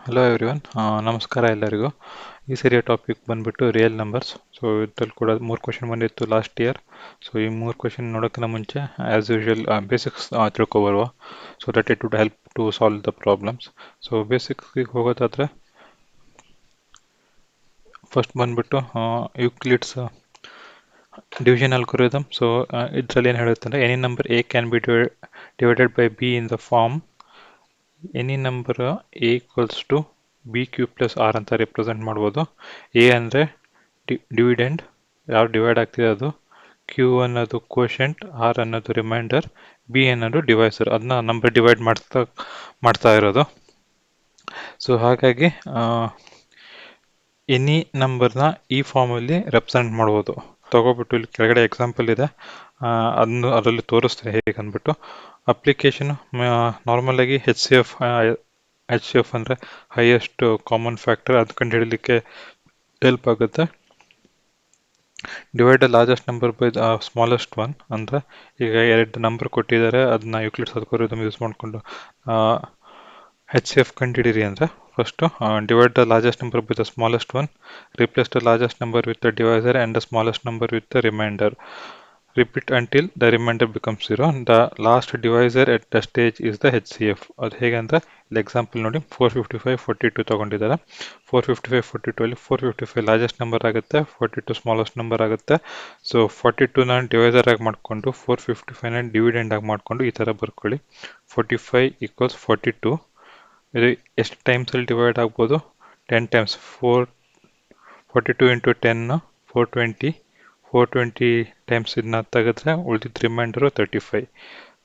Hello everyone, ನಮಸ್ಕಾರ ಎಲ್ಲರಿಗೂ. ಈ ಸರಿಯ ಟಾಪಿಕ್ ಬಂದ್ಬಿಟ್ಟು ರಿಯಲ್ ನಂಬರ್ಸ್. ಸೊ ಇದ್ರಲ್ಲಿ ಕೂಡ 3 ಕ್ವಶನ್ ಬಂದಿತ್ತು ಲಾಸ್ಟ್ ಇಯರ್. ಸೊ ಈ 3 ಕ್ವಶನ್ ನೋಡೋಕ್ಕಿಂತ ಮುಂಚೆ ಆ್ಯಸ್ ಯೂಶುವಲ್ ಬೇಸಿಕ್ಸ್ ತಿಳ್ಕೊಬರುವ, so that it would help to solve the problems. So ಬೇಸಿಕ್ಸ್ಗೆ ಹೋಗೋದಾದ್ರೆ ಫಸ್ಟ್ ಬಂದ್ಬಿಟ್ಟು ಯೂಕ್ಲಿಡ್ಸ್ ಡಿವಿಷನ್ ಅಲ್ಗೋರಿದಮ್. ಸೊ ಇದರಲ್ಲಿ ಏನು ಹೇಳುತ್ತೆ ಅಂದರೆ any number A can be divided by B in the form any number A equals to B Q plus R ಅಂತ represent ಮಾಡ್ಬೋದು. A ಅಂದರೆ ಡಿವಿಡೆಂಡ್, ಯಾರು ಡಿವೈಡ್ ಆಗ್ತಿದೆ ಅದು, ಕ್ಯೂ ಅನ್ನೋದು ಕೋಶೆಂಟ್, ಆರ್ ಅನ್ನೋದು ರಿಮೈಂಡರ್, ಬಿ ಅನ್ನೋದು ಡಿವೈಸರ್, ಅದನ್ನ ನಂಬರ್ ಡಿವೈಡ್ ಮಾಡ್ತಾ ಇರೋದು. ಸೊ ಹಾಗಾಗಿ ಎನಿ ನಂಬರ್ನ ಈ ಫಾರ್ಮಲ್ಲಿ ರೆಪ್ರೆಸೆಂಟ್ ಮಾಡ್ಬೋದು. ತಗೋಬಿಟ್ಟು ಇಲ್ಲಿ ಕೆಳಗಡೆ ಎಕ್ಸಾಂಪಲ್ ಇದೆ, ಅದರಲ್ಲಿ ತೋರಿಸ್ತಾರೆ ಹೇಗೆ ಅಂದ್ಬಿಟ್ಟು. ಅಪ್ಲಿಕೇಶನ್ ನಾರ್ಮಲ್ ಆಗಿ ಎಚ್ ಸಿ ಎಫ್ ಅಂದರೆ ಹೈಯೆಸ್ಟ್ ಕಾಮನ್ ಫ್ಯಾಕ್ಟರ್, ಅದು ಕಂಡು ಹಿಡಲಿಕ್ಕೆ ಹೆಲ್ಪ್ ಆಗುತ್ತೆ. Divide the largest number by the smallest one ಅಂದರೆ ಈಗ 2 ನಂಬರ್ ಕೊಟ್ಟಿದ್ದಾರೆ, ಅದನ್ನ ಯೂಕ್ಲಿಡ್ಸ್ ಅಲ್ಗೋರಿದಮ್ ಯೂಸ್ ಮಾಡಿಕೊಂಡು ಎಚ್ ಸಿ ಎಫ್ ಕಂಡುಹಿಡಿರಿ ಅಂದರೆ first divide the largest number by the smallest one, replace the largest number with the divisor and the smallest number with the reminder, repeat until the reminder becomes 0. The last divisor at the stage is the H C F. ಅದು ಹೇಗೆ ಅಂದರೆ ಇಲ್ಲಿ example ನೋಡಿ, 455 42 ತೊಗೊಂಡಿದ್ದಾರೆ. 455 42 ಅಲ್ಲಿ 455 largest number ಆಗುತ್ತೆ, 42 smallest number ಆಗುತ್ತೆ. So 42ನ divisor ಆಗಿ ಮಾಡಿಕೊಂಡು 455ನ ಡಿವಿಡೆಂಡ್ ಆಗಿ ಮಾಡಿಕೊಂಡು ಈ ಥರ ಬರ್ಕೊಳ್ಳಿ. 45 ಈಕ್ವಲ್ಸ್ 42. ಇದು ಎಷ್ಟು ಟೈಮ್ಸಲ್ಲಿ ಡಿವೈಡ್ ಆಗ್ಬೋದು? 10 ಟೈಮ್ಸ್. 42 ಇಂಟು 10 420. 420 ಟೈಮ್ಸ್ ಇದನ್ನ ತೆಗೆದ್ರೆ ಉಳಿದಿದ್ದ ರಿಮೈಂಡರು 35.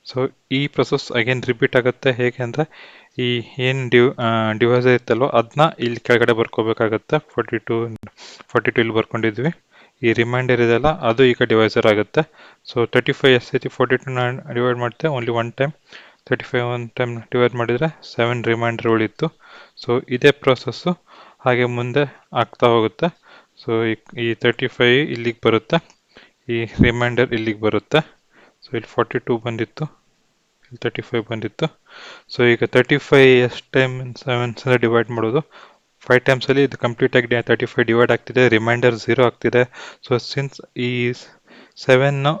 ಸೊ ಈ ಪ್ರೊಸೆಸ್ ಅಗೇನ್ ರಿಪೀಟ್ ಆಗುತ್ತೆ. ಹೇಗೆ ಅಂದರೆ ಈ ಏನು ಡಿವೈಸರ್ ಇತ್ತಲ್ವ ಅದನ್ನ ಇಲ್ಲಿ ಕೆಳಗಡೆ ಬರ್ಕೋಬೇಕಾಗತ್ತೆ. 42 ಇಲ್ಲಿ ಬರ್ಕೊಂಡಿದ್ವಿ. ಈ ರಿಮೈಂಡರ್ ಇದೆಲ್ಲ ಅದು ಈಗ ಡಿವೈಸರ್ ಆಗುತ್ತೆ. ಸೊ 35 ಎಷ್ಟು ಸತಿ 42ನ ಡಿವೈಡ್ ಮಾಡ್ತೇವೆ? Only 1 time. 35 1 ಟೈಮ್ ಡಿವೈಡ್ ಮಾಡಿದರೆ 7 ರಿಮೈಂಡರ್ ಉಳಿತು. ಸೊ ಇದೇ ಪ್ರೊಸೆಸ್ಸು ಹಾಗೆ ಮುಂದೆ ಆಗ್ತಾ ಹೋಗುತ್ತೆ. ಸೊ ಈ 35 ಇಲ್ಲಿಗೆ ಬರುತ್ತೆ, ಈ ರಿಮೈಂಡರ್ ಇಲ್ಲಿಗೆ ಬರುತ್ತೆ. ಸೊ ಇಲ್ಲಿ 42 ಬಂದಿತ್ತು, ಇಲ್ಲಿ 35 ಬಂದಿತ್ತು. ಸೊ ಈಗ 35 ಎಷ್ಟು ಟೈಮ್ 7 ಡಿವೈಡ್ ಮಾಡೋದು? 5 ಟೈಮ್ಸಲ್ಲಿ ಇದು ಕಂಪ್ಲೀಟಾಗಿ 35 ಡಿವೈಡ್ ಆಗ್ತಿದೆ, ರಿಮೈಂಡರ್ 0 ಆಗ್ತಿದೆ. ಸೊ ಸಿನ್ಸ್ ಈ 7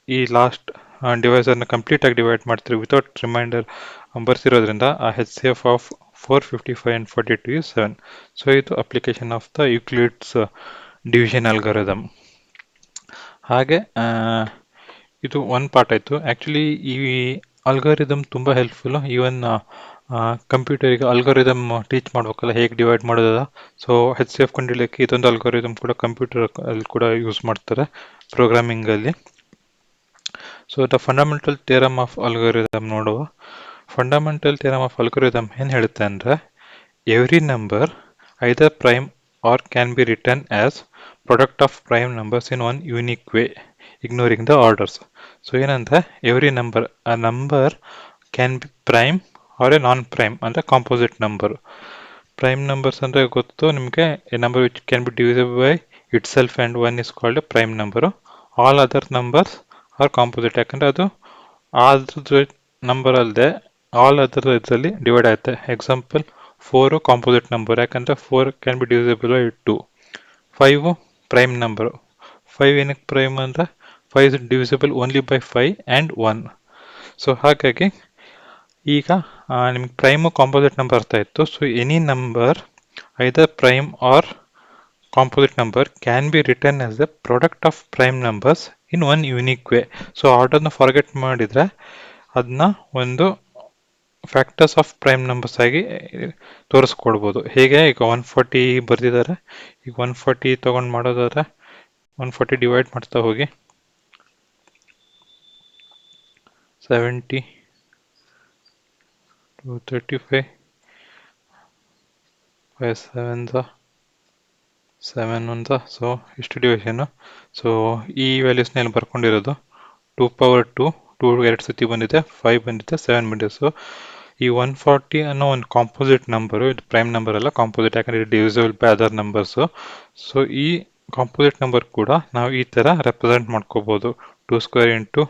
ಈ ಲಾಸ್ಟ್ ಡಿವೈಸರ್ನ ಕಂಪ್ಲೀಟಾಗಿ ಡಿವೈಡ್ ಮಾಡ್ತೀವಿ ವಿತೌಟ್ ರಿಮೈಂಡರ್ ಬರ್ತಿರೋದ್ರಿಂದ ಆ H C F of 455 and 42 is 7. So ಇದು application of the Euclid's division algorithm. ಹಾಗೆ ಇದು ಒಂದು ಪಾರ್ಟ್ ಆಯಿತು. ಆ್ಯಕ್ಚುಲಿ ಈ ಅಲ್ಗಾರಿದಮ್ ತುಂಬ ಹೆಲ್ಪ್ಫುಲ್ಲು. ಈವನ್ ಕಂಪ್ಯೂಟರಿಗೆ ಅಲ್ಗಾರಿದಮ್ ಟೀಚ್ ಮಾಡ್ಬೇಕಲ್ಲ, ಹೇಗೆ ಡಿವೈಡ್ ಮಾಡೋದ. ಸೊ ಎಚ್ ಸಿ ಎಫ್ ಕಂಡುಹಿಡಿಯಲಿಕ್ಕೆ ಇದೊಂದು ಅಲ್ಗಾರಿದಮ್ ಕೂಡ ಕಂಪ್ಯೂಟರ್ ಅಲ್ಲಿ ಕೂಡ ಯೂಸ್ ಮಾಡ್ತಾರೆ ಪ್ರೋಗ್ರಾಮಿಂಗಲ್ಲಿ. So the fundamental theorem of algorithm ನೋಡುವ. ಫಂಡಮೆಂಟಲ್ ಥಿಯರಮ್ ಆಫ್ ಅಲ್ಗಾರಿದಮ್ ಏನು ಹೇಳುತ್ತೆ ಅಂದರೆ every number either prime or can be written as product of prime numbers in one unique way ignoring the orders. So ಏನಂದರೆ every number, ಆ number can be prime or a non prime ಅಂದರೆ composite number. Prime numbers ಅಂದರೆ ಗೊತ್ತು ನಿಮಗೆ, a number which can be divisible by itself and one is called a prime number. All other numbers are composite, ಯಾಕಂದರೆ ಅದು ಅದ್ರ number ಅಲ್ಲದೆ all other ಇದರಲ್ಲಿ divide ಆಗುತ್ತೆ. ಎಕ್ಸಾಂಪಲ್ 4 ಕಾಂಪೋಸಿಟ್ ನಂಬರ್, ಯಾಕಂದರೆ 4 can be divisible by 2. 5 prime number. 5 ಏನಕ್ಕೆ prime ಅಂದರೆ 5 is divisible only by 5 and 1. So ಹಾಗಾಗಿ ಈಗ ನಿಮ್ಗೆ ಪ್ರೈಮು ಕಾಂಪೋಸಿಟ್ ನಂಬರ್ ಅರ್ಥ ಇತ್ತು. So any number either prime or composite number can be written as the product of prime numbers in one unique way. So ಆರ್ಡರ್ನ forget ಮಾಡಿದರೆ ಅದನ್ನ ಒಂದು factors of prime numbers ಆಗಿ ತೋರಿಸ್ಕೊಡ್ಬೋದು. ಹೇಗೆ ಈಗ 140 ಬರೆದಿದ್ದಾರೆ, ಈಗ 140 ತೊಗೊಂಡು ಮಾಡೋದಾದ್ರೆ 140 ಡಿವೈಡ್ ಮಾಡ್ತಾ ಹೋಗಿ 70 235 5 7 7 ಅಂತ. ಸೊ ಇಷ್ಟು ಡಿವಿಷನ್ನು. ಸೊ ಈ ವ್ಯಾಲ್ಯೂಸ್ನ ಇಲ್ಲಿ ಬರ್ಕೊಂಡಿರೋದು 2 power 2 2 ಸತಿ ಬಂದಿದೆ, 5 ಬಂದಿದೆ, 7 ಬಂದಿದೆ. ಸೊ ಈ 140 ಅನ್ನೋ ಒಂದು ಕಾಂಪೋಸಿಟ್ ನಂಬರು, ಇದು ಪ್ರೈಮ್ ನಂಬರ್ ಅಲ್ಲ, ಕಾಂಪೋಸಿಟ್, ಯಾಕಂದರೆ ಇದು divisible by other numbers. So ಈ ಕಾಂಪೋಸಿಟ್ ನಂಬರ್ ಕೂಡ ನಾವು ಈ ಥರ ರೆಪ್ರೆಸೆಂಟ್ ಮಾಡ್ಕೋಬೋದು, 2 ಸ್ಕ್ವೇರ್ ಇಂಟು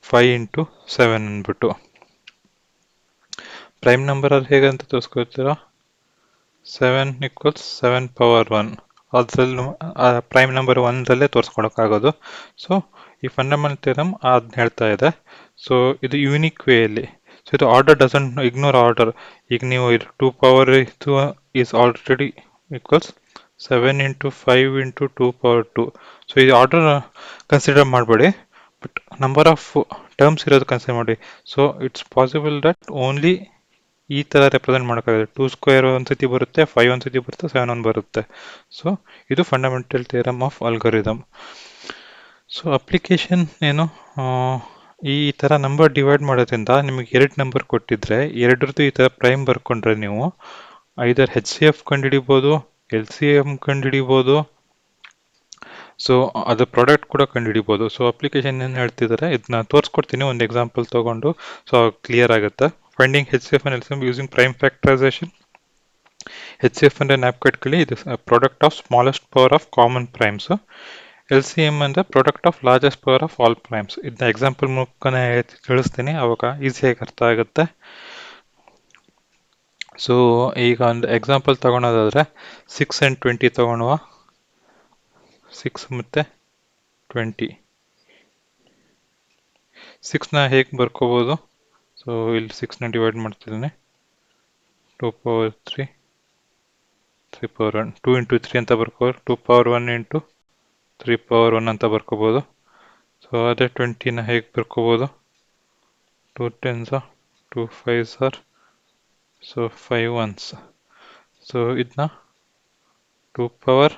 5 ಇಂಟು 7 ಅಂದ್ಬಿಟ್ಟು. ಪ್ರೈಮ್ ನಂಬರ್ ಅದು ಹೇಗೆ ಅಂತ ತೋರಿಸ್ಕೊಳ್ತೀರಾ? 7 = 7 ಪವರ್ 1 ಅದರಲ್ಲಿ ಪ್ರೈಮ್ ನಂಬರ್ 1ರಲ್ಲೇ ತೋರಿಸ್ಕೊಳಕ್ಕಾಗೋದು. ಸೊ ಈ ಫಂಡಮೆಂಟಲ್ ಥಿಯರಮ್ ಅದನ್ನ ಹೇಳ್ತಾ ಇದೆ. ಸೊ ಇದು ಯೂನಿಕ್ ವೇಯಲ್ಲಿ. ಸೊ ಇದು ಆರ್ಡರ್ ಡಸಂಟ್ ಇಗ್ನೋರ್ ಆರ್ಡರ್. ಈಗ ನೀವು ಇದು 2 ಪವರ್ ಇದು is already equals 7 × 5 × 2 power 2. So ಇದು ಆರ್ಡರ್ ಕನ್ಸಿಡರ್ ಮಾಡಬೇಡಿ, ಬಟ್ ನಂಬರ್ ಆಫ್ ಟರ್ಮ್ಸ್ ಇರೋದು ಕನ್ಸಿಡರ್ ಮಾಡಿ. So it's possible that only ಈ ಥರ ರೆಪ್ರೆಸೆಂಟ್ ಮಾಡೋಕ್ಕಾಗುತ್ತೆ. 2² ಒಂದ್ಸತಿ ಬರುತ್ತೆ, 5 ಒಂದ್ಸತಿ ಬರುತ್ತೆ, 7 ಒಂದು ಬರುತ್ತೆ. ಸೊ ಇದು fundamental theorem of algorithm. So application ಏನು, ಈ ಥರ ನಂಬರ್ ಡಿವೈಡ್ ಮಾಡೋದ್ರಿಂದ ನಿಮಗೆ 2 ನಂಬರ್ ಕೊಟ್ಟಿದ್ರೆ ಎರಡರದ್ದು ಈ ಥರ ಪ್ರೈಮ್ ಬರ್ಕೊಂಡ್ರೆ ನೀವು ಐದರ್ HCF ಕಂಡುಹಿಡಿಬೋದು, LCM ಕಂಡುಹಿಡಿಬೋದು, ಸೊ ಅದು ಪ್ರಾಡಕ್ಟ್ ಕೂಡ ಕಂಡುಹಿಡಿಬೋದು. ಸೊ ಅಪ್ಲಿಕೇಶನ್ ಏನು ಹೇಳ್ತಿದ್ದಾರೆ ಇದನ್ನ ತೋರಿಸ್ಕೊಡ್ತೀನಿ ಒಂದು ಎಕ್ಸಾಂಪಲ್ ತೊಗೊಂಡು. ಸೊ ಕ್ಲಿಯರ್ ಆಗುತ್ತೆ. Finding HCF and LCM using prime factorisation. HCF ಅಂದರೆ ನ್ಯಾಪ್ಕಟ್ಕೊಳ್ಳಿ, ಇದು product of smallest power of common primes. LCM ಅಂದರೆ product of largest power of all primes. ಇದನ್ನ ಎಕ್ಸಾಂಪಲ್ ಮೂಲಕನೇ ತಿಳಿಸ್ತೀನಿ, ಅವಾಗ ಈಸಿಯಾಗಿ ಅರ್ಥ ಆಗುತ್ತೆ. ಸೊ ಈಗ ಒಂದು ಎಕ್ಸಾಂಪಲ್ ತಗೊಳೋದಾದ್ರೆ 6 and 20 ತಗೊಳುವ. 6 ಮತ್ತು 20. 6ನ ಹೇಗೆ ಬರ್ಕೋಬೋದು? ಸೊ ಇಲ್ಲಿ 6ನ ಡಿವೈಡ್ ಮಾಡ್ತಿದ್ದೀನಿ. 2 ಪವರ್ 3, 3 ಪವರ್ 1, 2 × 3 ಅಂತ ಬರ್ಕೋಬೋದು. 2 ಪವರ್ 1 × 3 ಪವರ್ 1 ಅಂತ ಬರ್ಕೋಬೋದು. ಸೊ ಅದೇ 20ನ ಹೇಗೆ ಬರ್ಕೋಬೋದು? 2 10s, 2 5s, so 5 1s. So ಇದನ್ನ 2 ಪವರ್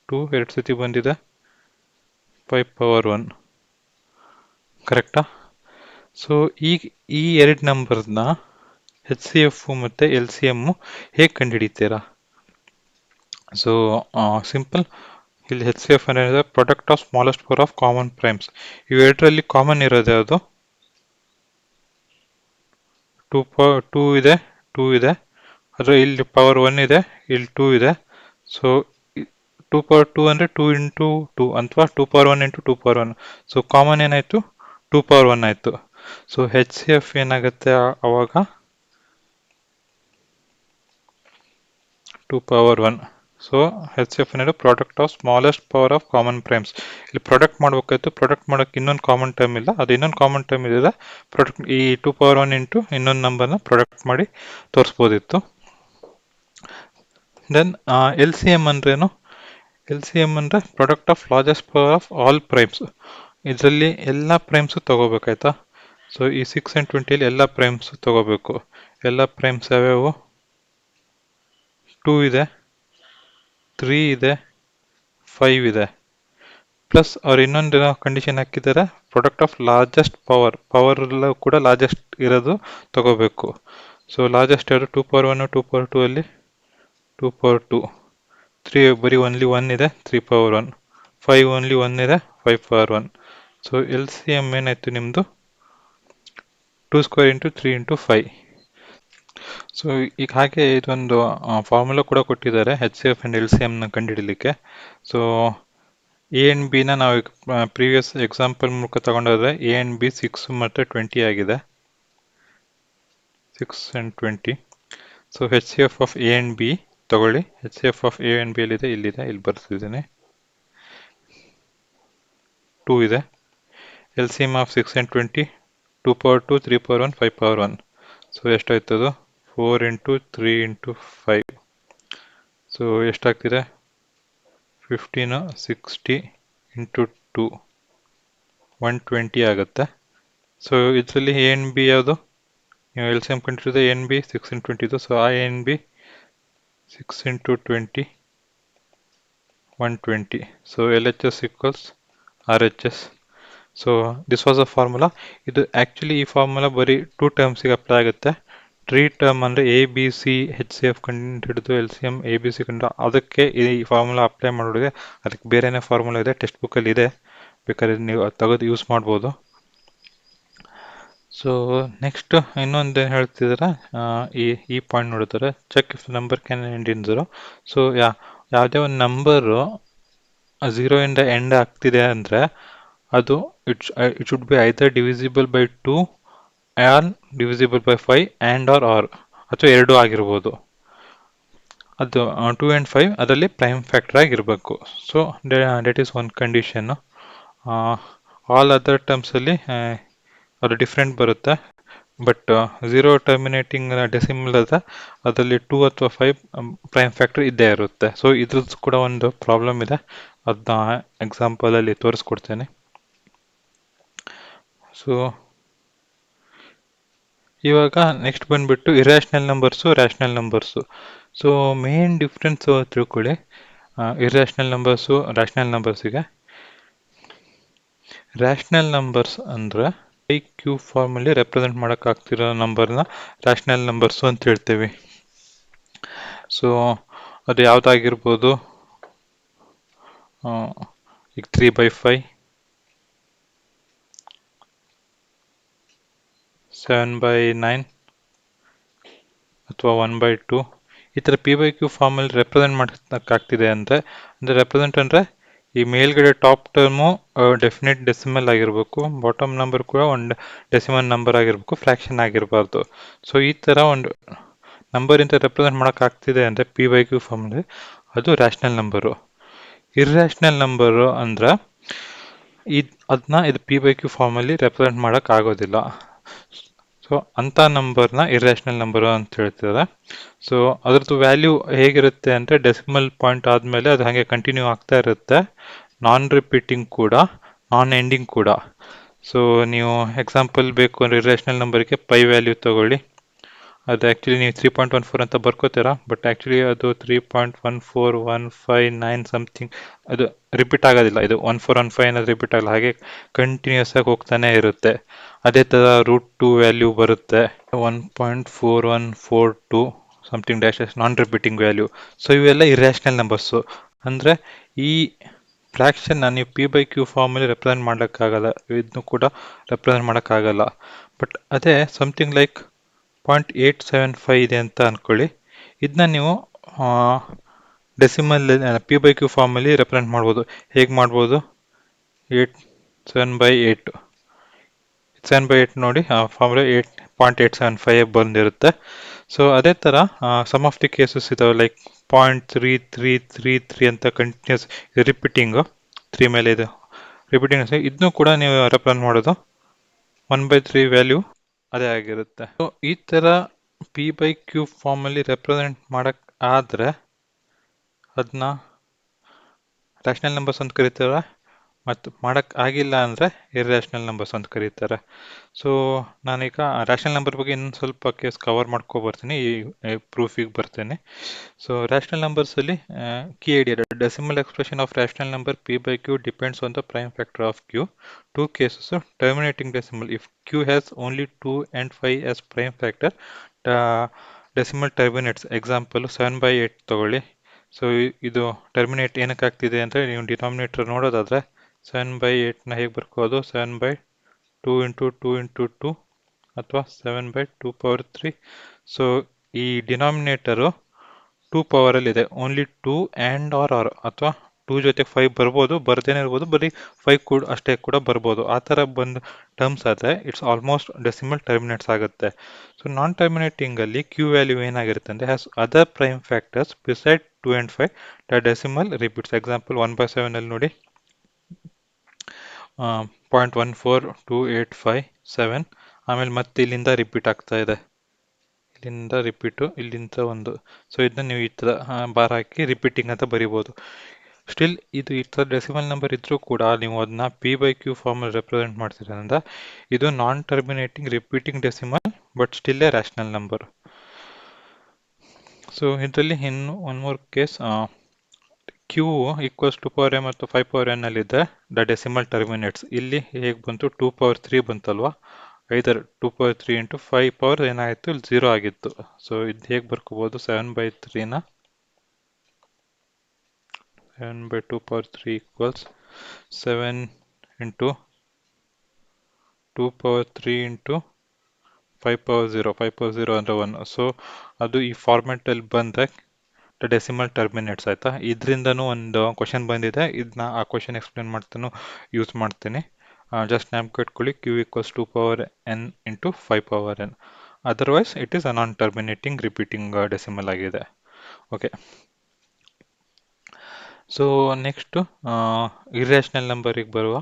2 ಎರಡು ಸತಿ ಬಂದಿದೆ, 5 ಪವರ್ 1. ಕರೆಕ್ಟಾ? ಸೊ ಈಗ ಈ ಎರಡು ನಂಬರ್ನ HCF ಮತ್ತು LCM ಹೇಗೆ ಕಂಡುಹಿಡಿತೀರಾ? So simple. ಇಲ್ಲಿ HCF ಅಂದರೆ product of smallest power of common primes. ಇವೆರಡರಲ್ಲಿ ಕಾಮನ್ ಇರೋದು ಯಾವುದು? 2 ಇದೆ, 2 ಇದೆ, ಆದರೆ ಇಲ್ಲಿ ಪವರ್ 1 ಇದೆ, ಇಲ್ಲಿ 2 ಇದೆ. ಸೊ 2 ಪವರ್ 2 ಅಂದರೆ 2 × 2 ಅಥವಾ 2 ಪವರ್ 1 × 2 ಪವರ್ 1. ಸೊ ಕಾಮನ್ ಏನಾಯಿತು? 2 ಪವರ್ 1 ಆಯಿತು. ಸೊ HCF ಏನಾಗುತ್ತೆ ಆವಾಗ? 2 ಪವರ್ 1. ಸೊ HCF ಅಂದರೆ product of smallest power of common primes. ಇಲ್ಲಿ ಪ್ರಾಡಕ್ಟ್ ಮಾಡಬೇಕಾಯ್ತು. ಪ್ರಾಡಕ್ಟ್ ಮಾಡೋಕ್ಕೆ ಇನ್ನೊಂದು ಕಾಮನ್ ಟರ್ಮ್ ಇಲ್ಲ, ಅದು ಇನ್ನೊಂದು ಕಾಮನ್ ಟರ್ಮ್ ಇದೆ. ಪ್ರಾಡಕ್ಟ್ ಈ 2 ಪವರ್ 1 × ಇನ್ನೊಂದು ನಂಬರ್ನ ಪ್ರಾಡಕ್ಟ್ ಮಾಡಿ ತೋರಿಸ್ಬೋದಿತ್ತು. ದೆನ್ LCM ಅಂದ್ರೇನು? LCM ಅಂದರೆ product of largest power of all primes. ಇದರಲ್ಲಿ ಎಲ್ಲ ಪ್ರೈಮ್ಸು ತಗೋಬೇಕಾಯ್ತಾ? ಸೊ ಈ 6 and 20ಯಲ್ಲಿ ಎಲ್ಲ ಪ್ರೈಮ್ಸು ತಗೋಬೇಕು. ಎಲ್ಲ ಪ್ರೈಮ್ಸ್ ಯಾವ್ಯಾವು? 2 ಇದೆ, 3 ಇದೆ, 5 ಇದೆ. ಪ್ಲಸ್ ಅವ್ರು ಇನ್ನೊಂದು ಕಂಡೀಷನ್ ಹಾಕಿದ್ದಾರೆ, ಪ್ರಾಡಕ್ಟ್ ಆಫ್ ಲಾರ್ಜೆಸ್ಟ್ ಪವರಲ್ಲೂ ಕೂಡ ಲಾರ್ಜೆಸ್ಟ್ ಇರೋದು ತಗೋಬೇಕು. ಸೊ ಲಾರ್ಜೆಸ್ಟ್ ಯಾವುದು? 2 ಪವರ್ 1, 2 ಪವರ್ 2 ಅಲ್ಲಿ 2 ಪವರ್ 2. 3 ಬರೀ ಓನ್ಲಿ 1 ಇದೆ, 3 ಪವರ್ 1. 5 ಓನ್ಲಿ 1 ಇದೆ, 5 ಪವರ್ 1. ಸೊ LCM ಏನಾಯಿತು ನಿಮ್ಮದು? 2² × 3 × 5. ಸೊ ಈಗ ಹಾಗೆ ಇದೊಂದು ಫಾರ್ಮುಲಾ ಕೂಡ ಕೊಟ್ಟಿದ್ದಾರೆ HCF ಆ್ಯಂಡ್ LCMನ ಕಂಡುಹಿಡಲಿಕ್ಕೆ. ಸೊ A and Bನ ನಾವು ಪ್ರೀವಿಯಸ್ ಎಕ್ಸಾಂಪಲ್ ಮೂಲಕ ತಗೊಂಡೋದ್ರೆ A and B 6 ಮತ್ತು 20 ಆಗಿದೆ. 6 and 20. So HCF of A and B ತಗೊಳ್ಳಿ. HCF of A and B ಎಲ್ಲಿದೆ? ಇಲ್ಲಿದೆ, ಇಲ್ಲಿ ಬರ್ತಿದ್ದೀನಿ. 2 ಇದೆ. LCM of 6 and 20, 2 power 2, 3 power 1, 5 power 1. So ಎಷ್ಟಾಯ್ತದು? 4 × 3 × 5. ಸೊ ಎಷ್ಟಾಗ್ತಿದೆ? 15, 60 × 2, 120 ಆಗುತ್ತೆ. ಸೊ ಇದರಲ್ಲಿ A and B ಯಾವುದು? ನೀವು LCM ಕಂಡಿರೋದು A and B 6 and 20. So A and B 6 × 20, 120. So LHS = RHS. So this was a formula. ಇದು ಆ್ಯಕ್ಚುಲಿ ಈ ಫಾರ್ಮುಲಾ ಬರೀ 2 ಟರ್ಮ್ಸಿಗೆ apply ಆಗುತ್ತೆ. 3 ಟರ್ಮ್ ಅಂದರೆ ABC HCF ಕಂಡುಹಿಡಿದು LCM ABC ಕಂಡು ಅದಕ್ಕೆ ಈ ಫಾರ್ಮುಲಾ ಅಪ್ಲೈ ಮಾಡೋರಿಗೆ. ಅದಕ್ಕೆ ಬೇರೆನೇ ಫಾರ್ಮುಲಾ ಇದೆ, ಟೆಕ್ಸ್ಟ್ ಬುಕ್ಕಲ್ಲಿ ಇದೆ, ಬೇಕಾದ್ರೆ ನೀವು ಅದು ತೆಗೆದು ಯೂಸ್ ಮಾಡ್ಬೋದು. ಸೊ ನೆಕ್ಸ್ಟ್ ಇನ್ನೊಂದು ಏನು ಹೇಳ್ತಿದ್ದಾರೆ, ಈ ಪಾಯಿಂಟ್ ನೋಡಿದ್ರೆ check if number can end in 0. So ಯಾವುದೇ ಒಂದು ನಂಬರು 0 ಇಂದ ಎಂಡ್ ಆಗ್ತಿದೆ ಅಂದರೆ ಅದು it should be either divisible by 2 or divisible by 5 and or. ಅಥವಾ 2 ಆಗಿರ್ಬೋದು. ಅದು 2 ಆ್ಯಂಡ್ 5 ಅದರಲ್ಲಿ ಪ್ರೈಮ್ ಫ್ಯಾಕ್ಟರ್ ಆಗಿರಬೇಕು. So that is one condition. All other ಟರ್ಮ್ಸಲ್ಲಿ ಅದು ಡಿಫ್ರೆಂಟ್ ಬರುತ್ತೆ. ಬಟ್ ಝೀರೋ ಟರ್ಮಿನೇಟಿಂಗ್ ಡೆಸಿಮಲ್ ಅದರಲ್ಲಿ 2 ಅಥವಾ 5 ಪ್ರೈಮ್ ಫ್ಯಾಕ್ಟರ್ ಇದ್ದೇ ಇರುತ್ತೆ. ಸೊ ಇದ್ರದ್ದು ಕೂಡ ಒಂದು ಪ್ರಾಬ್ಲಮ್ ಇದೆ, ಅದನ್ನ ಎಕ್ಸಾಂಪಲಲ್ಲಿ ತೋರಿಸ್ಕೊಡ್ತೇನೆ. ಸೊ ಇವಾಗ ನೆಕ್ಸ್ಟ್ ಬಂದ್ಬಿಟ್ಟು irrational numbers, rational numbers. So main difference ತಿಳ್ಕೊಳ್ಳಿ ಇರ್ಯಾಷನಲ್ ನಂಬರ್ಸು ರ್ಯಾಷನಲ್ ನಂಬರ್ಸಿಗೆ. ರ್ಯಾಷನಲ್ ನಂಬರ್ಸ್ ಅಂದರೆ ಕ್ಯೂ ಫಾರ್ಮಲ್ಲಿ ರೆಪ್ರೆಸೆಂಟ್ ಮಾಡೋಕ್ಕಾಗ್ತಿರೋ ನಂಬರ್ನ ರ್ಯಾಷನಲ್ ನಂಬರ್ಸು ಅಂತ ಹೇಳ್ತೀವಿ. ಸೊ ಅದು ಯಾವುದಾಗಿರ್ಬೋದು, ಈಗ 3/5, 7/9 ಅಥವಾ 1/2 ಈ ಥರ P/Q ಫಾರ್ಮಲ್ಲಿ ರೆಪ್ರೆಸೆಂಟ್ ಮಾಡೋಕ್ಕಾಗ್ತಿದೆ ಅಂದರೆ ರೆಪ್ರೆಸೆಂಟ್ ಅಂದರೆ ಈ ಮೇಲ್ಗಡೆ ಟಾಪ್ ಟರ್ಮು ಡೆಫಿನೆಟ್ ಡೆಸಿಮಲ್ ಆಗಿರಬೇಕು, ಬಾಟಮ್ ನಂಬರ್ ಕೂಡ ಒಂದು ಡೆಸಿಮಲ್ ನಂಬರ್ ಆಗಿರಬೇಕು, ಫ್ರ್ಯಾಕ್ಷನ್ ಆಗಿರಬಾರ್ದು. ಸೊ ಈ ಥರ ಒಂದು ನಂಬರಿಂದ ರೆಪ್ರೆಸೆಂಟ್ ಮಾಡೋಕ್ಕಾಗ್ತಿದೆ ಅಂದರೆ P/Q ಫಾರ್ಮಲ್ಲಿ ಅದು ರ್ಯಾಷನಲ್ ನಂಬರು. ಇರ್ಯಾಷನಲ್ ನಂಬರು ಅಂದ್ರೆ ಅದನ್ನ ಇದು P/Q ಫಾರ್ಮಲ್ಲಿ ರೆಪ್ರೆಸೆಂಟ್ ಮಾಡೋಕ್ಕಾಗೋದಿಲ್ಲ. ಸೊ ಅಂಥ ನಂಬರ್ನ ಇರ್ಯಾಷನಲ್ ನಂಬರು ಅಂತ ಹೇಳ್ತಾರೆ. ಸೊ ಅದ್ರದ್ದು ವ್ಯಾಲ್ಯೂ ಹೇಗಿರುತ್ತೆ ಅಂದರೆ ಡೆಸಿಮಲ್ ಪಾಯಿಂಟ್ ಆದಮೇಲೆ ಅದು ಹಾಗೆ ಕಂಟಿನ್ಯೂ ಆಗ್ತಾ ಇರುತ್ತೆ, ನಾನ್ ರಿಪೀಟಿಂಗ್ ಕೂಡ, ನಾನ್ ಎಂಡಿಂಗ್ ಕೂಡ. ಸೊ ನೀವು ಎಕ್ಸಾಂಪಲ್ ಬೇಕು ಅಂದರೆ ಇರ್ಯಾಷನಲ್ ನಂಬರ್ಗೆ ಪೈ ವ್ಯಾಲ್ಯೂ ತಗೊಳ್ಳಿ. ಅದು ಆ್ಯಕ್ಚುಲಿ ನೀವು 3.14 ಅಂತ ಬರ್ಕೋತೀರಾ, ಬಟ್ ಆ್ಯಕ್ಚುಲಿ ಅದು 3.14159 ಸಮಥಿಂಗ್ ಅದು ರಿಪೀಟ್ ಆಗೋದಿಲ್ಲ. ಇದು 1415 ಅನ್ನೋದು ರಿಪೀಟ್ ಆಗಲ್ಲ, ಹಾಗೆ ಕಂಟಿನ್ಯೂಸ್ ಆಗಿ ಹೋಗ್ತಾನೆ ಇರುತ್ತೆ. ಅದೇ ಥರ √2 ವ್ಯಾಲ್ಯೂ ಬರುತ್ತೆ, 1.4142 ಸಮಥಿಂಗ್ ಡ್ಯಾಶಸ್ ನಾನ್ ರಿಪೀಟಿಂಗ್ ವ್ಯಾಲ್ಯೂ. ಸೊ ಇವೆಲ್ಲ ಇರ್ಯಾಷನಲ್ ನಂಬರ್ಸು. ಅಂದರೆ ಈ ಫ್ರ್ಯಾಕ್ಷನ್ನ ನೀವು P/Q ಫಾರ್ಮಲ್ಲಿ ರೆಪ್ರೆಸೆಂಟ್ ಮಾಡೋಕ್ಕಾಗಲ್ಲ, ಇದನ್ನು ಕೂಡ ರೆಪ್ರೆಸೆಂಟ್ ಮಾಡೋಕ್ಕಾಗಲ್ಲ. ಬಟ್ ಅದೇ ಸಮಥಿಂಗ್ ಲೈಕ್ 0.875 ಇದೆ ಅಂತ ಅಂದ್ಕೊಳ್ಳಿ, ಇದನ್ನ ನೀವು ಡೆಸಿಮಲ್ P/Q ಫಾರ್ಮಲ್ಲಿ ರೆಪ್ರೆಸೆಂಟ್ ಮಾಡ್ಬೋದು. ಹೇಗೆ ಮಾಡ್ಬೋದು? 7/8 ನೋಡಿ ಫಾರ್ಮುಲಾ 0.875 ಬಂದಿರುತ್ತೆ. ಸೊ ಅದೇ ಥರ ಸಮ್ ಆಫ್ ದಿ ಕೇಸಸ್ ಇದಾವೆ, ಲೈಕ್ 0.3333 ಅಂತ ಕಂಟಿನ್ಯೂಸ್ ರಿಪೀಟಿಂಗು 3 ಮೇಲೆ ಇದು ರಿಪೀಟಿಂಗ್. ಇದನ್ನು ಕೂಡ ನೀವು ರೆಪ್ರೆಸೆಂಟ್ ಮಾಡೋದು 1/3 ವ್ಯಾಲ್ಯೂ ಅದೇ ಆಗಿರುತ್ತೆ. ಸೊ ಈ ಥರ P/Q ಫಾರ್ಮಲ್ಲಿ ರೆಪ್ರೆಸೆಂಟ್ ಮಾಡೋಕ್ಕೆ ಆದರೆ ಅದನ್ನ ರ್ಯಾಷನಲ್ ನಂಬರ್ಸ್ ಅಂತ ಕರೀತಾರೆ, ಮತ್ತು ಮಾಡೋಕ್ಕೆ ಆಗಿಲ್ಲ ಅಂದರೆ ಇರ್ಯಾಷನಲ್ ನಂಬರ್ಸ್ ಅಂತ ಕರೀತಾರೆ. ಸೊ ನಾನೀಗ ರ್ಯಾಷನಲ್ ನಂಬರ್ ಬಗ್ಗೆ ಇನ್ನೊಂದು ಸ್ವಲ್ಪ ಕೇಸ್ ಕವರ್ ಮಾಡ್ಕೊಬರ್ತೀನಿ, ಈ ಪ್ರೂಫಿಗೆ ಬರ್ತೇನೆ. ಸೊ ರ್ಯಾಷನಲ್ ನಂಬರ್ಸಲ್ಲಿ key idea, decimal expression of rational number P/Q depends on the prime factor of Q. 2 cases, terminating decimal. If Q has only 2 and 5 as prime factor, the decimal terminates. Example 7/8 ತಗೊಳ್ಳಿ. So ಇದು terminate ಏನಕ್ಕೆ ಆಗ್ತಿದೆ ಅಂದರೆ ನೀವು denominator ನೋಡೋದಾದರೆ 7/8ನ ಹೇಗೆ ಬರ್ಕೋದು, 7/2 × 2 × 2 ಅಥವಾ 7/2^3. So ಈ ಡಿನಾಮಿನೇಟರು 2 ಪವರಲ್ಲಿದೆ, ಓನ್ಲಿ 2 ಆ್ಯಂಡ್ ಆರ್ ಅಥವಾ 2 ಜೊತೆಗೆ 5 ಬರ್ಬೋದು, ಬರ್ದೇನೆ ಇರ್ಬೋದು, ಬರೀ 5 ಕೂಡ ಅಷ್ಟೇ ಕೂಡ ಬರ್ಬೋದು. ಆ ಥರ ಬಂದು ಟರ್ಮ್ಸ್ ಆದರೆ ಇಟ್ಸ್ ಆಲ್ಮೋಸ್ಟ್ ಡೆಸಿಮಲ್ ಟರ್ಮಿನೇಟ್ಸ್ ಆಗುತ್ತೆ. ಸೊ ನಾನ್ ಟರ್ಮಿನೇಟಿಂಗಲ್ಲಿ ಕ್ಯೂ ವ್ಯಾಲ್ಯೂ ಏನಾಗಿರುತ್ತೆ ಅಂದರೆ has other prime factors beside 2 ಆ್ಯಂಡ್ 5, ದ ಡೆಸಿಮಲ್ ರಿಪೀಟ್ಸ್. ಎಕ್ಸಾಂಪಲ್ 1/7 ನೋಡಿ, 0.14285 ಆಮೇಲೆ ಮತ್ತೆ ಇಲ್ಲಿಂದ ರಿಪೀಟ್ ಆಗ್ತಾ ಇದೆ, ಇಲ್ಲಿಂದ ರಿಪೀಟು, ಇಲ್ಲಿಂದ ಒಂದು. ಸೊ ಇದನ್ನ ನೀವು ಈ ಥರ ಬಾರ್ ಹಾಕಿ ರಿಪೀಟಿಂಗ್ ಅಂತ ಬರಿಬೋದು. ಸ್ಟಿಲ್ ಇದು ಈ ಥರ ಡೆಸಿಮಲ್ ನಂಬರ್ ಇದ್ರೂ ಕೂಡ ನೀವು ಅದನ್ನ P/Q ಫಾರ್ಮಲ್ಲಿ ರೆಪ್ರೆಸೆಂಟ್ ಮಾಡ್ತೀರಂದ್ರೆ ಇದು ನಾನ್ terminating repeating decimal, but still A rational number. So ಇದರಲ್ಲಿ ಇನ್ನು one more case, Q equals 2m ಮತ್ತು 5n ಅಲ್ಲಿದೆ, ದ ಡೆಸಿಮಲ್ ಟರ್ಮಿನೇಟ್ಸ್. ಇಲ್ಲಿ ಹೇಗೆ ಬಂತು, 2^3 ಬಂತಲ್ವಾ, ಐದರ್ 2^3 × 5 ಏನಾಯಿತು, ಇಲ್ಲಿ 0 ಆಗಿತ್ತು. ಸೊ ಇದು ಹೇಗೆ ಬರ್ಕೋಬೋದು, 7/3ನ 7/2^3 = 7 × 2^3 × 5^0, 5^0 ಅಂದರೆ 1. ಸೊ ಅದು ಈ ಫಾರ್ಮೆಟಲ್ಲಿ ಬಂದರೆ ಡೆಸಿಮಲ್ ಟರ್ಮಿನೇಟ್ಸ್ ಆಯಿತಾ. ಇದರಿಂದನೂ ಒಂದು ಕ್ವಶನ್ ಬಂದಿದೆ, ಇದನ್ನ ಆ ಕ್ವಶನ್ ಎಕ್ಸ್ಪ್ಲೇನ್ ಮಾಡ್ತಾನೂ ಯೂಸ್ ಮಾಡ್ತೀನಿ. ಜಸ್ಟ್ ನೆನಪು ಇಟ್ಕೊಳ್ಳಿ, Q = 2n × 5n. Otherwise it is a non terminating repeating decimal ಆಗಿದೆ. ಓಕೆ, ಸೊ ನೆಕ್ಸ್ಟ್ ಇರ್ಯಾಷನಲ್ ನಂಬರಿಗೆ ಬರುವ.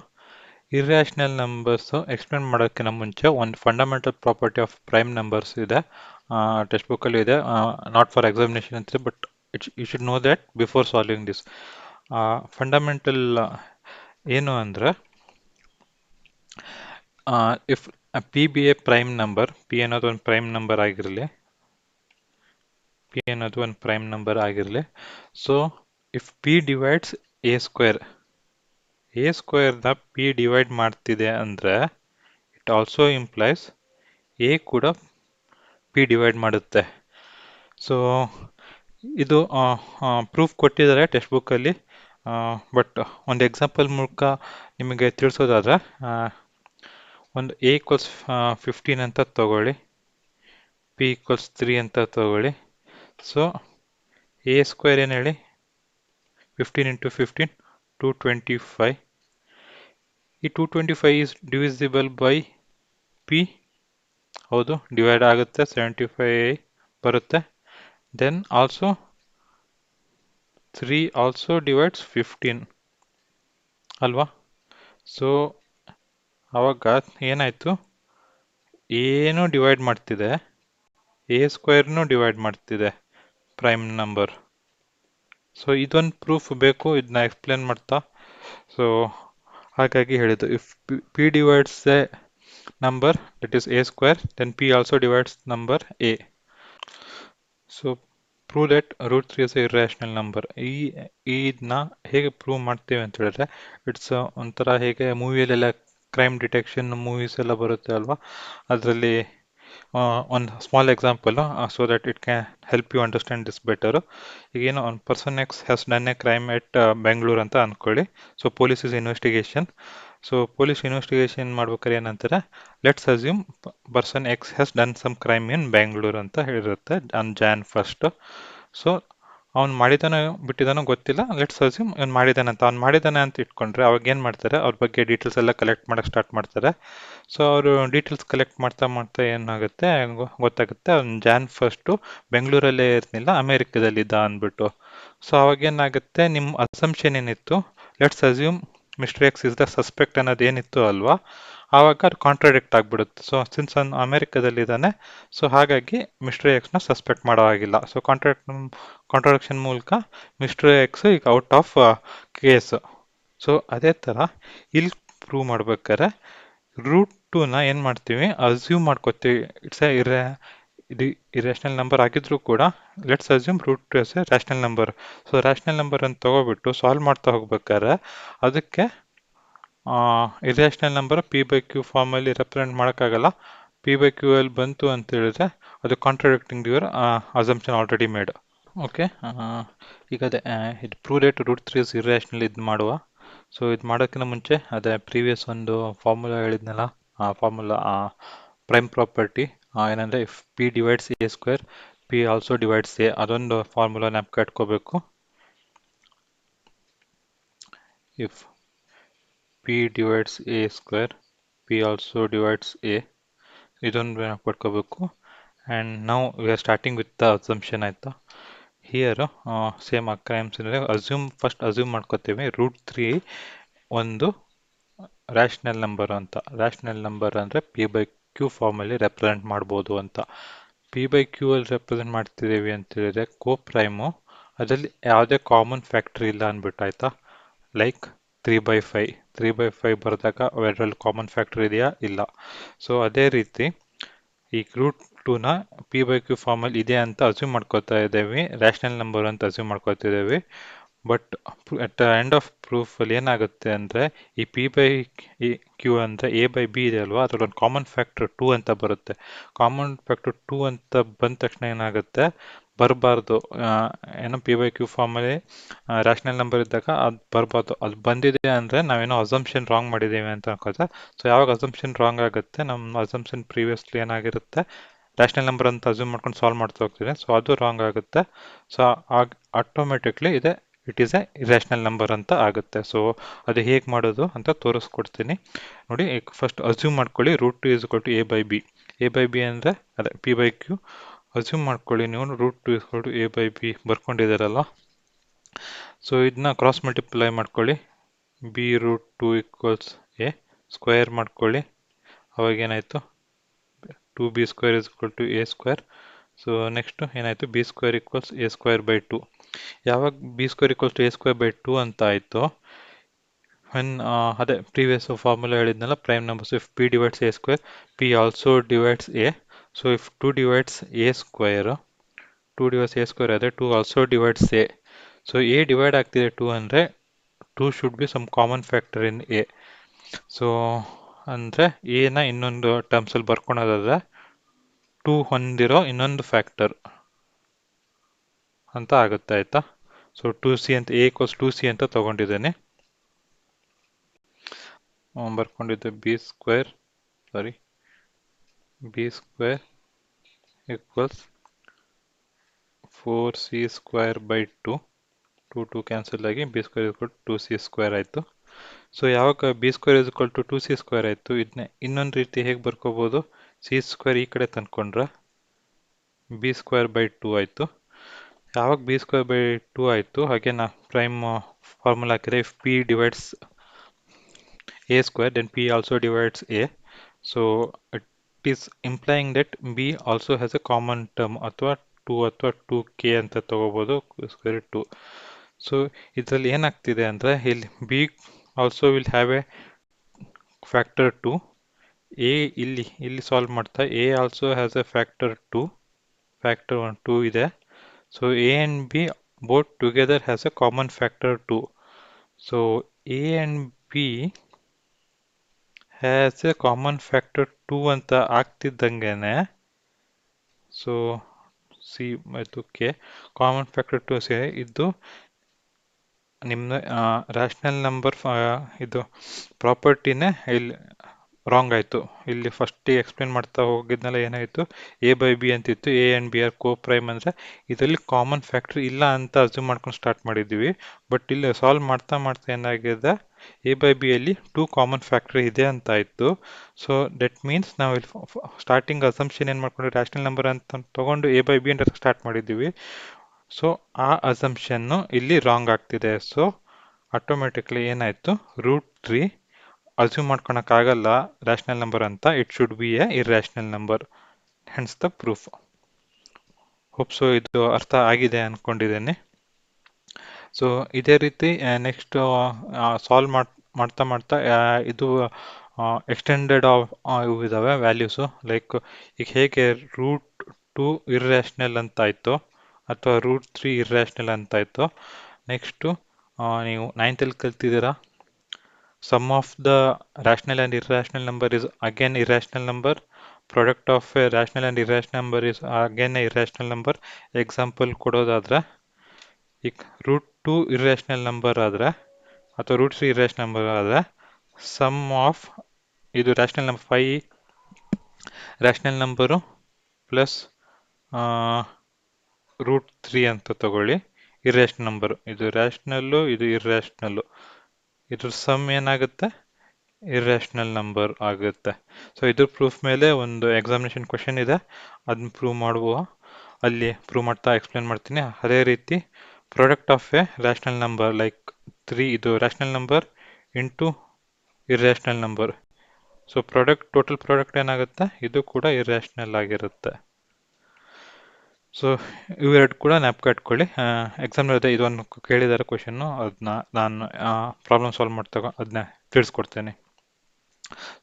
ಇರ್ಯಾಷನಲ್ ನಂಬರ್ಸ್ ಎಕ್ಸ್ಪ್ಲೇನ್ ಮಾಡೋಕ್ಕಿಂತ ಮುಂಚೆ ಒಂದು fundamental property of prime numbers ಇದೆ, ಟೆಕ್ಸ್ಟ್ ಬುಕ್ಕಲ್ಲಿ ಇದೆ, ನಾಟ್ ಫಾರ್ ಎಕ್ಸಾಮಿನೇಷನ್ ಅಂತಿದೆ, but you should know that before solving this. Fundamental ಏನು ಅಂದರೆ, if P be a prime number, P ಅನ್ನೋದು ಒಂದು ಪ್ರೈಮ್ ನಂಬರ್ ಆಗಿರಲಿ, so if P divides A square, a ಸ್ಕ್ವೇರ್ನ ಪಿ ಡಿವೈಡ್ ಮಾಡ್ತಿದೆ ಅಂದರೆ ಇಟ್ ಆಲ್ಸೋ ಇಂಪ್ಲೈಸ್ ಎ ಕೂಡ p divide ಮಾಡುತ್ತೆ. ಸೊ ಇದು ಪ್ರೂಫ್ ಕೊಟ್ಟಿದ್ದಾರೆ ಟೆಕ್ಸ್ಟ್ ಬುಕ್ಕಲ್ಲಿ, ಬಟ್ ಒಂದು ಎಕ್ಸಾಂಪಲ್ ಮೂಲಕ ನಿಮಗೆ ತಿಳಿಸೋದಾದ್ರೆ, ಒಂದು ಎ ಈಕ್ವಲ್ಸ್ 15 ಅಂತ ತಗೊಳ್ಳಿ, ಪಿ ಈಕ್ವಲ್ಸ್ 3 ಅಂತ ತಗೊಳ್ಳಿ. ಸೊ ಎ ಸ್ಕ್ವೇರ್ ಏನು ಹೇಳಿ, 15 ಇಂಟು 15 225. ಈ 225 ಈಸ್ ಡಿವಿಸಿಬಲ್ ಬೈ ಪಿ, ಹೌದು ಡಿವೈಡ್ ಆಗುತ್ತೆ, 75 ಬರುತ್ತೆ. ದೆನ್ ಆಲ್ಸೋ 3 ಆಲ್ಸೋ ಡಿವೈಡ್ಸ್ 15 ಅಲ್ವಾ. ಸೊ ಆವಾಗ ಏನಾಯಿತು, ಏನು ಡಿವೈಡ್ ಮಾಡ್ತಿದೆ, ಎ ಸ್ಕ್ವೇರ್ನು ಡಿವೈಡ್ ಮಾಡ್ತಿದೆ ಪ್ರೈಮ್ ನಂಬರ್. ಸೊ ಇದೊಂದು ಪ್ರೂಫ್ ಬೇಕು, ಇದನ್ನ ಎಕ್ಸ್ಪ್ಲೇನ್ ಮಾಡ್ತಾ. ಸೊ ಹಾಗಾಗಿ ಹೇಳಿದ್ದು, if P divides a number that is a square, then P also divides number A. So prove that root 3 is a irrational number. ಇದನ್ನ ಹೇಗೆ ಪ್ರೂವ್ ಮಾಡ್ತೇವೆ ಅಂತ ಹೇಳಿದ್ರೆ, ಇಟ್ಸ್ ಒಂಥರ ಹೇಗೆ ಮೂವಿಯಲ್ಲೆಲ್ಲ ಕ್ರೈಮ್ ಡಿಟೆಕ್ಷನ್ ಮೂವೀಸ್ ಎಲ್ಲ ಬರುತ್ತೆ ಅಲ್ವಾ, ಅದರಲ್ಲಿ ಒಂದು small example so that it can help you understand this better. ಈಗೇನು ಒಂದು person x has done a crime at Bengaluru ಅಂತ ಅಂದ್ಕೊಳ್ಳಿ. So police is investigation. So police investigation ಮಾಡ್ಬೇಕಾದ್ರೆ ಏನಂತಾರೆ, let's assume person x has done some crime in Bengaluru ಅಂತ ಹೇಳಿರುತ್ತೆ on Jan 1. So ಅವ್ನು ಮಾಡಿದಾನೋ ಬಿಟ್ಟಿದಾನೋ ಗೊತ್ತಿಲ್ಲ, ಲೆಟ್ಸ್ ಅಸ್ಯೂಮ್ ಅವ್ನು ಮಾಡಿದಾನೆ ಅಂತ ಇಟ್ಕೊಂಡ್ರೆ, ಅವಾಗ ಏನು ಮಾಡ್ತಾರೆ, ಅವ್ರ ಬಗ್ಗೆ ಡೀಟೇಲ್ಸ್ ಎಲ್ಲ ಕಲೆಕ್ಟ್ ಮಾಡೋಕ್ಕೆ ಸ್ಟಾರ್ಟ್ ಮಾಡ್ತಾರೆ. ಸೊ ಅವರು ಡೀಟೇಲ್ಸ್ ಕಲೆಕ್ಟ್ ಮಾಡ್ತಾ ಮಾಡ್ತಾ ಏನಾಗುತ್ತೆ ಗೊತ್ತಾಗುತ್ತೆ, ಅವ್ನು Jan 1 ಬೆಂಗಳೂರಲ್ಲೇ ಇರ್ತಿಲ್ಲ, ಅಮೇರಿಕಾದಲ್ಲಿದ್ದ ಅಂದ್ಬಿಟ್ಟು. ಸೊ ಅವಾಗ ಏನಾಗುತ್ತೆ, ನಿಮ್ಮ ಅಸಂಪ್ಷನ್ ಏನಿತ್ತು, let's assume mister X is the suspect ಅನ್ನೋದು ಏನಿತ್ತು ಅಲ್ವಾ, ಆವಾಗ ಅದು ಕಾಂಟ್ರಾಡಿಕ್ಟ್ ಆಗಿಬಿಡುತ್ತೆ. ಸೊ ಸಿನ್ಸ್ ಅವ್ನು ಅಮೇರಿಕಾದಲ್ಲಿದ್ದಾನೆ, ಸೊ ಹಾಗಾಗಿ ಮಿಸ್ಟರ್ ಎಕ್ಸ್ನ ಸಸ್ಪೆಕ್ಟ್ ಮಾಡೋ ಹಾಗಿಲ್ಲ. ಸೊ ಕಾಂಟ್ರಾಡಿಕ್ಷನ್ ಮೂಲಕ ಮಿಸ್ಟರ್ ಎಕ್ಸ್ ಈಗ ಔಟ್ ಆಫ್ ಕೇಸ್. ಸೊ ಅದೇ ಥರ ಇಲ್ಲಿ ಪ್ರೂವ್ ಮಾಡ್ಬೇಕಾದ್ರೆ ರೂಟ್ 2ನ ಏನು ಮಾಡ್ತೀವಿ, ಅಸ್ಯೂಮ್ ಮಾಡ್ಕೋತೀವಿ. ಇಟ್ಸ್ ಇದು ಇರ್ಯಾಷನಲ್ ನಂಬರ್ ಆಗಿದ್ರೂ ಕೂಡ let's assume root 2 as a rational number. So rational number ಅಂತ ತಗೋಬಿಟ್ಟು ಸಾಲ್ವ್ ಮಾಡ್ತಾ ಹೋಗ್ಬೇಕಾದ್ರೆ ಅದಕ್ಕೆ irrational number p by q ಫಾರ್ಮಲ್ಲಿ ರೆಪ್ರೆಸೆಂಟ್ ಮಾಡೋಕ್ಕಾಗಲ್ಲ. ಪಿ ಬೈ ಕ್ಯೂ ಅಲ್ಲಿ ಬಂತು ಅಂತ ಹೇಳಿದ್ರೆ ಅದು contradicting your assumption already made. Okay, ಈಗ ಅದೇ ಇದು prove that root 3 is irrational ಇದು ಮಾಡುವ. ಸೊ ಇದು ಮಾಡೋಕ್ಕಿಂತ ಮುಂಚೆ ಅದೇ ಪ್ರೀವಿಯಸ್ ಒಂದು ಫಾರ್ಮುಲಾ ಹೇಳಿದ್ನಲ್ಲ, ಆ ಫಾರ್ಮುಲಾ ಪ್ರೈಮ್ ಪ್ರಾಪರ್ಟಿ ಏನಂದರೆ, if P divides A square p also divides a, ಅದೊಂದು ಫಾರ್ಮುಲಾ ಜ್ಞಾಪಕ ಇಟ್ಕೋಬೇಕು. If P divides A square p also divides a, ಇದೊಂದು ಜ್ಞಾಪಕ ಇಟ್ಕೋಬೇಕು. ಆ್ಯಂಡ್ ನಾವು we are starting with the assumption, ಆಯಿತಾ. Here same crimes first assume ಮಾಡ್ಕೋತೀವಿ root 3 ಒಂದು ರ್ಯಾಷನಲ್ ನಂಬರ್ ಅಂತ. ರ್ಯಾಷನಲ್ ನಂಬರ್ ಅಂದರೆ ಪಿ ಬೈ ಕ್ಯೂ ಫಾರ್ಮಲ್ಲಿ ರೆಪ್ರೆಸೆಂಟ್ ಮಾಡ್ಬೋದು ಅಂತ. ಪಿ ಬೈ ಕ್ಯೂ ಅಲ್ಲಿ ರೆಪ್ರೆಸೆಂಟ್ ಮಾಡ್ತಿದ್ದೀವಿ ಅಂತ ಹೇಳಿದ್ರೆ ಕೋ ಪ್ರೈಮು ಅದರಲ್ಲಿ ಯಾವುದೇ ಕಾಮನ್ ಫ್ಯಾಕ್ಟ್ರಿ ಇಲ್ಲ ಅಂದ್ಬಿಟ್ಟು, ಆಯಿತಾ. ಲೈಕ್ 3/5 ಬರೆದಾಗ ಅದರಲ್ಲಿ ಕಾಮನ್ ಫ್ಯಾಕ್ಟ್ರಿ ಇದೆಯಾ, ಇಲ್ಲ. ಸೊ ಅದೇ ರೀತಿ ಈ ರೂಟ್ 2ನ ಪಿ ಬೈ ಕ್ಯೂ ಫಾರ್ಮಲ್ಲಿ ಇದೆ ಅಂತ ಅಸ್ಯೂಮ್ ಮಾಡ್ಕೋತಾ ಇದ್ದೇವೆ, ರ್ಯಾಷನಲ್ ನಂಬರ್ ಅಂತ ಅಸ್ಯೂಮ್ ಮಾಡ್ಕೋತಿದ್ದೇವೆ. But at the end of ಪ್ರೂಫಲ್ಲಿ ಏನಾಗುತ್ತೆ ಅಂದರೆ, ಈ ಪಿ ಬೈ ಕ್ಯೂ ಅಂದರೆ ಎ ಬೈ ಬಿ ಇದೆ ಅಲ್ವಾ, ಅದರಲ್ಲಿ ಒಂದು ಕಾಮನ್ ಫ್ಯಾಕ್ಟರ್ 2 ಅಂತ ಬರುತ್ತೆ. ಕಾಮನ್ ಫ್ಯಾಕ್ಟರ್ 2 ಅಂತ ಬಂದ ತಕ್ಷಣ ಏನಾಗುತ್ತೆ, ಬರಬಾರ್ದು. ಏನೋ ಪಿ ಬೈ ಕ್ಯೂ ಫಾರ್ಮಲ್ಲಿ ರ್ಯಾಷನಲ್ ನಂಬರ್ ಇದ್ದಾಗ ಅದು ಬರಬಾರ್ದು. ಅದು ಬಂದಿದೆ ಅಂದರೆ ನಾವೇನೋ ಅಸಂಪ್ಷನ್ ರಾಂಗ್ ಮಾಡಿದ್ದೀವಿ ಅಂತ ಅನ್ಕೋತಾರೆ. ಸೊ ಯಾವಾಗ ಅಸಂಪ್ಷನ್ ರಾಂಗ್ ಆಗುತ್ತೆ, ನಮ್ಮ ಅಸಂಪ್ಷನ್ ಪ್ರೀವಿಯಸ್ಲಿ ಏನಾಗಿರುತ್ತೆ, ರ್ಯಾಷನಲ್ ನಂಬರ್ ಅಂತ ಅಸ್ಯೂಮ್ ಮಾಡ್ಕೊಂಡು ಸಾಲ್ವ್ ಮಾಡ್ತಾ ಹೋಗ್ತೀವಿ, ಸೊ ಅದು ರಾಂಗ್ ಆಗುತ್ತೆ. So automatically it is a irrational number ಅಂತ ಆಗುತ್ತೆ. ಸೊ ಅದು ಹೇಗೆ ಮಾಡೋದು ಅಂತ ತೋರಿಸ್ಕೊಡ್ತೀನಿ ನೋಡಿ. ಫಸ್ಟ್ ಅಸ್ಯೂಮ್ ಮಾಡ್ಕೊಳ್ಳಿ root 2 is equal to A by B. A by B ಅಂದರೆ ಅದೇ ಪಿ ಬೈ ಕ್ಯೂ. ಅಸ್ಯೂಮ್ ಮಾಡ್ಕೊಳ್ಳಿ ನೀವು √2 ಎ ಬೈ ಬಿ ಬರ್ಕೊಂಡಿದ್ದೀರಲ್ಲ. ಸೊ ಇದನ್ನ ಕ್ರಾಸ್ ಮಲ್ಟಿಪ್ಲೈ ಮಾಡ್ಕೊಳ್ಳಿ. b√2 ಈಕ್ವಲ್ಸ್ ಎ ಸ್ಕ್ವೇರ್ ಮಾಡ್ಕೊಳ್ಳಿ. ಅವಾಗೇನಾಯಿತು 2b² is equal to A square. So next ಏನಾಯಿತು b² equals A square by 2. ಯಾವಾಗ b² equals to A square by 2 ಅಂತ ಆಯಿತು, ಅದೇ ಪ್ರೀವಿಯಸ್ ಫಾರ್ಮುಲಾ ಹೇಳಿದ್ನಲ್ಲ, prime numbers if p divides A square p also divides A. So if 2 divides A square 2 divides A square ಆದರೆ 2 also divides A. So A divide ಆಗ್ತಿದೆ 2 ಅಂದರೆ 2 should be some common factor in a. So ಅಂದರೆ ಎನ ಇನ್ನೊಂದು ಟರ್ಮ್ಸಲ್ಲಿ ಬರ್ಕೊಳೋದಾದ್ರೆ 2 ಹೊಂದಿರೋ ಇನ್ನೊಂದು factor ಅಂತ ಆಗುತ್ತೆ, ಆಯಿತಾ. ಸೊ 2c ಅಂತ ಎ ಈಕ್ವಲ್ಸ್ 2c ಅಂತ ತೊಗೊಂಡಿದ್ದೇನೆ. ಬರ್ಕೊಂಡಿದ್ದೆ b² equals 4c² by 2. 2 cancel ಆಗಿ b² ಈಕ್ವಲ್ 2c² ಆಯಿತು. ಸೊ ಯಾವಾಗ b² is equal to 2c² ಆಯಿತು, ಇದನ್ನ ಇನ್ನೊಂದು ರೀತಿ ಹೇಗೆ ಬರ್ಕೋಬೋದು, c² ಈ ಕಡೆ ತಂದ್ಕೊಂಡ್ರೆ b² ಬೈ 2 ಆಯಿತು. ಯಾವಾಗ b² ಬೈ 2 ಆಯಿತು, ಹಾಗೆ ನಾ ಪ್ರೈಮ್ ಫಾರ್ಮುಲಾ ಹಾಕಿದೆ, if p divides a square then p also divides a. So it is implying that b also has a common term, ಅಥವಾ 2 ಅಥವಾ 2k ಅಂತ ತಗೋಬೋದು, square root 2. ಸೊ ಇದರಲ್ಲಿ ಏನಾಗ್ತಿದೆ ಅಂದರೆ ಇಲ್ಲಿ b also will have A factor 2. a ಇಲ್ಲಿ solve ಮಾಡ್ತಾ a also has A factor 2, factor 2 ಇದೆ. So a and b both together has a common factor 2. So a and b has a common factor 2 ಅಂತ ಆಗ್ತಿದ್ದಂಗೆನೆ, so C ಮತ್ತು K common factor 2 C ಇದು ನಿಮ್ಮ rational number ಇದು ಪ್ರಾಪರ್ಟಿನೇ ಇಲ್ಲಿ wrong ಆಯಿತು. ಇಲ್ಲಿ ಫಸ್ಟಿಗೆ ಎಕ್ಸ್ಪ್ಲೇನ್ ಮಾಡ್ತಾ ಹೋಗಿದ್ನಲ್ಲ, ಏನಾಯಿತು ಎ ಬೈ ಬಿ ಅಂತಿತ್ತು, a and b are coprime ಅಂದರೆ ಇದರಲ್ಲಿ ಕಾಮನ್ ಫ್ಯಾಕ್ಟರ್ ಇಲ್ಲ ಅಂತ ಅಸ್ಯೂಮ್ ಮಾಡ್ಕೊಂಡು ಸ್ಟಾರ್ಟ್ ಮಾಡಿದ್ದೀವಿ. ಬಟ್ ಇಲ್ಲಿ ಸಾಲ್ವ್ ಮಾಡ್ತಾ ಏನಾಗಿದೆ, ಎ ಬೈ ಬಿ ಅಲ್ಲಿ 2 ಕಾಮನ್ ಫ್ಯಾಕ್ಟರ್ ಇದೆ ಅಂತ ಆಯಿತು. ಸೊ ದಟ್ ಮೀನ್ಸ್ ನಾವು ಇಲ್ಲಿ ಸ್ಟಾರ್ಟಿಂಗ್ ಅಸಂಪ್ಷನ್ ಏನು ಮಾಡ್ಕೊಂಡು ರ್ಯಾಷನಲ್ ನಂಬರ್ ಅಂತ ತೊಗೊಂಡು ಎ ಬೈ ಬಿ ಅಂತ ಸ್ಟಾರ್ಟ್ ಮಾಡಿದ್ದೀವಿ. ಸೊ ಆ ಅಸಂಪ್ಷನ್ನು ಇಲ್ಲಿ ರಾಂಗ್ ಆಗ್ತಿದೆ. ಸೊ ಆಟೋಮೆಟಿಕ್ಲಿ ಏನಾಯಿತು, √3 ಅಸ್ಯೂಮ್ ಮಾಡ್ಕೊಳಕ್ಕಾಗಲ್ಲ ರ್ಯಾಷನಲ್ ನಂಬರ್ ಅಂತ, it should be A irrational number, hence the proof. Hope so ಇದು ಅರ್ಥ ಆಗಿದೆ ಅಂದ್ಕೊಂಡಿದ್ದೇನೆ. ಸೊ ಇದೇ ರೀತಿ ನೆಕ್ಸ್ಟ್ ಸಾಲ್ವ್ ಮಾಡ್ತಾ ಇದು ಎಕ್ಸ್ಟೆಂಡೆಡ್ ಇವು ಇದ್ದಾವೆ ವ್ಯಾಲ್ಯೂಸು. ಲೈಕ್ ಈಗ ಹೇಗೆ √2 ಇರ್ಯಾಷನಲ್ ಅಂತಾಯಿತು ಅಥವಾ √3 ಇರ್ಯಾಷನಲ್ ಅಂತಾಯಿತು, ನೆಕ್ಸ್ಟು ನೀವು 9th ಕಲ್ತಿದ್ದೀರಾ, sum of the rational and irrational number is again irrational number, product of a rational and irrational number is again a irrational number. Example ಕೊಡೋದಾದ್ರೆ, ಈಗ √2 irrational number ಆದರೆ ಅಥವಾ √3 irrational number ಆದರೆ sum of ಇದು rational number 5 rational number plus √3 ಅಂತ ತಗೊಳ್ಳಿ, irrational number, ಇದು ರ್ಯಾಷನಲ್ಲು ಇದು ಇರ್ಯಾಷನಲ್ಲು, ಇದ್ರ ಸಮ್ ಏನಾಗುತ್ತೆ, ಇರ್ಯಾಷನಲ್ ನಂಬರ್ ಆಗುತ್ತೆ. ಸೊ ಇದ್ರ ಪ್ರೂಫ್ ಮೇಲೆ ಒಂದು ಎಕ್ಸಾಮಿನೇಷನ್ ಕ್ವೆಶನ್ ಇದೆ, ಅದನ್ನ ಪ್ರೂವ್ ಮಾಡುವ, ಅಲ್ಲಿ ಪ್ರೂವ್ ಮಾಡ್ತಾ ಎಕ್ಸ್ಪ್ಲೇನ್ ಮಾಡ್ತೀನಿ. ಅದೇ ರೀತಿ product of A rational number like 3, ಇದು rational number into irrational number. So total product ಏನಾಗುತ್ತೆ, ಇದು ಕೂಡ ಇರ್ಯಾಷನಲ್ ಆಗಿರುತ್ತೆ. ಸೊ ಇವೆರಡು ಕೂಡ ಜ್ಞಾಪಕ ಇಟ್ಕೊಳ್ಳಿ. ಎಕ್ಸಾಮ್ನಲ್ಲಿ ಇದೊಂದು ಕೇಳಿದ್ದಾರೆ ಕ್ವೆಶನ್ನು, ಅದನ್ನ ನಾನು ಪ್ರಾಬ್ಲಮ್ ಸಾಲ್ವ್ ಮಾಡ್ತಾಗ ಅದನ್ನ ತಿಳಿಸ್ಕೊಡ್ತೇನೆ.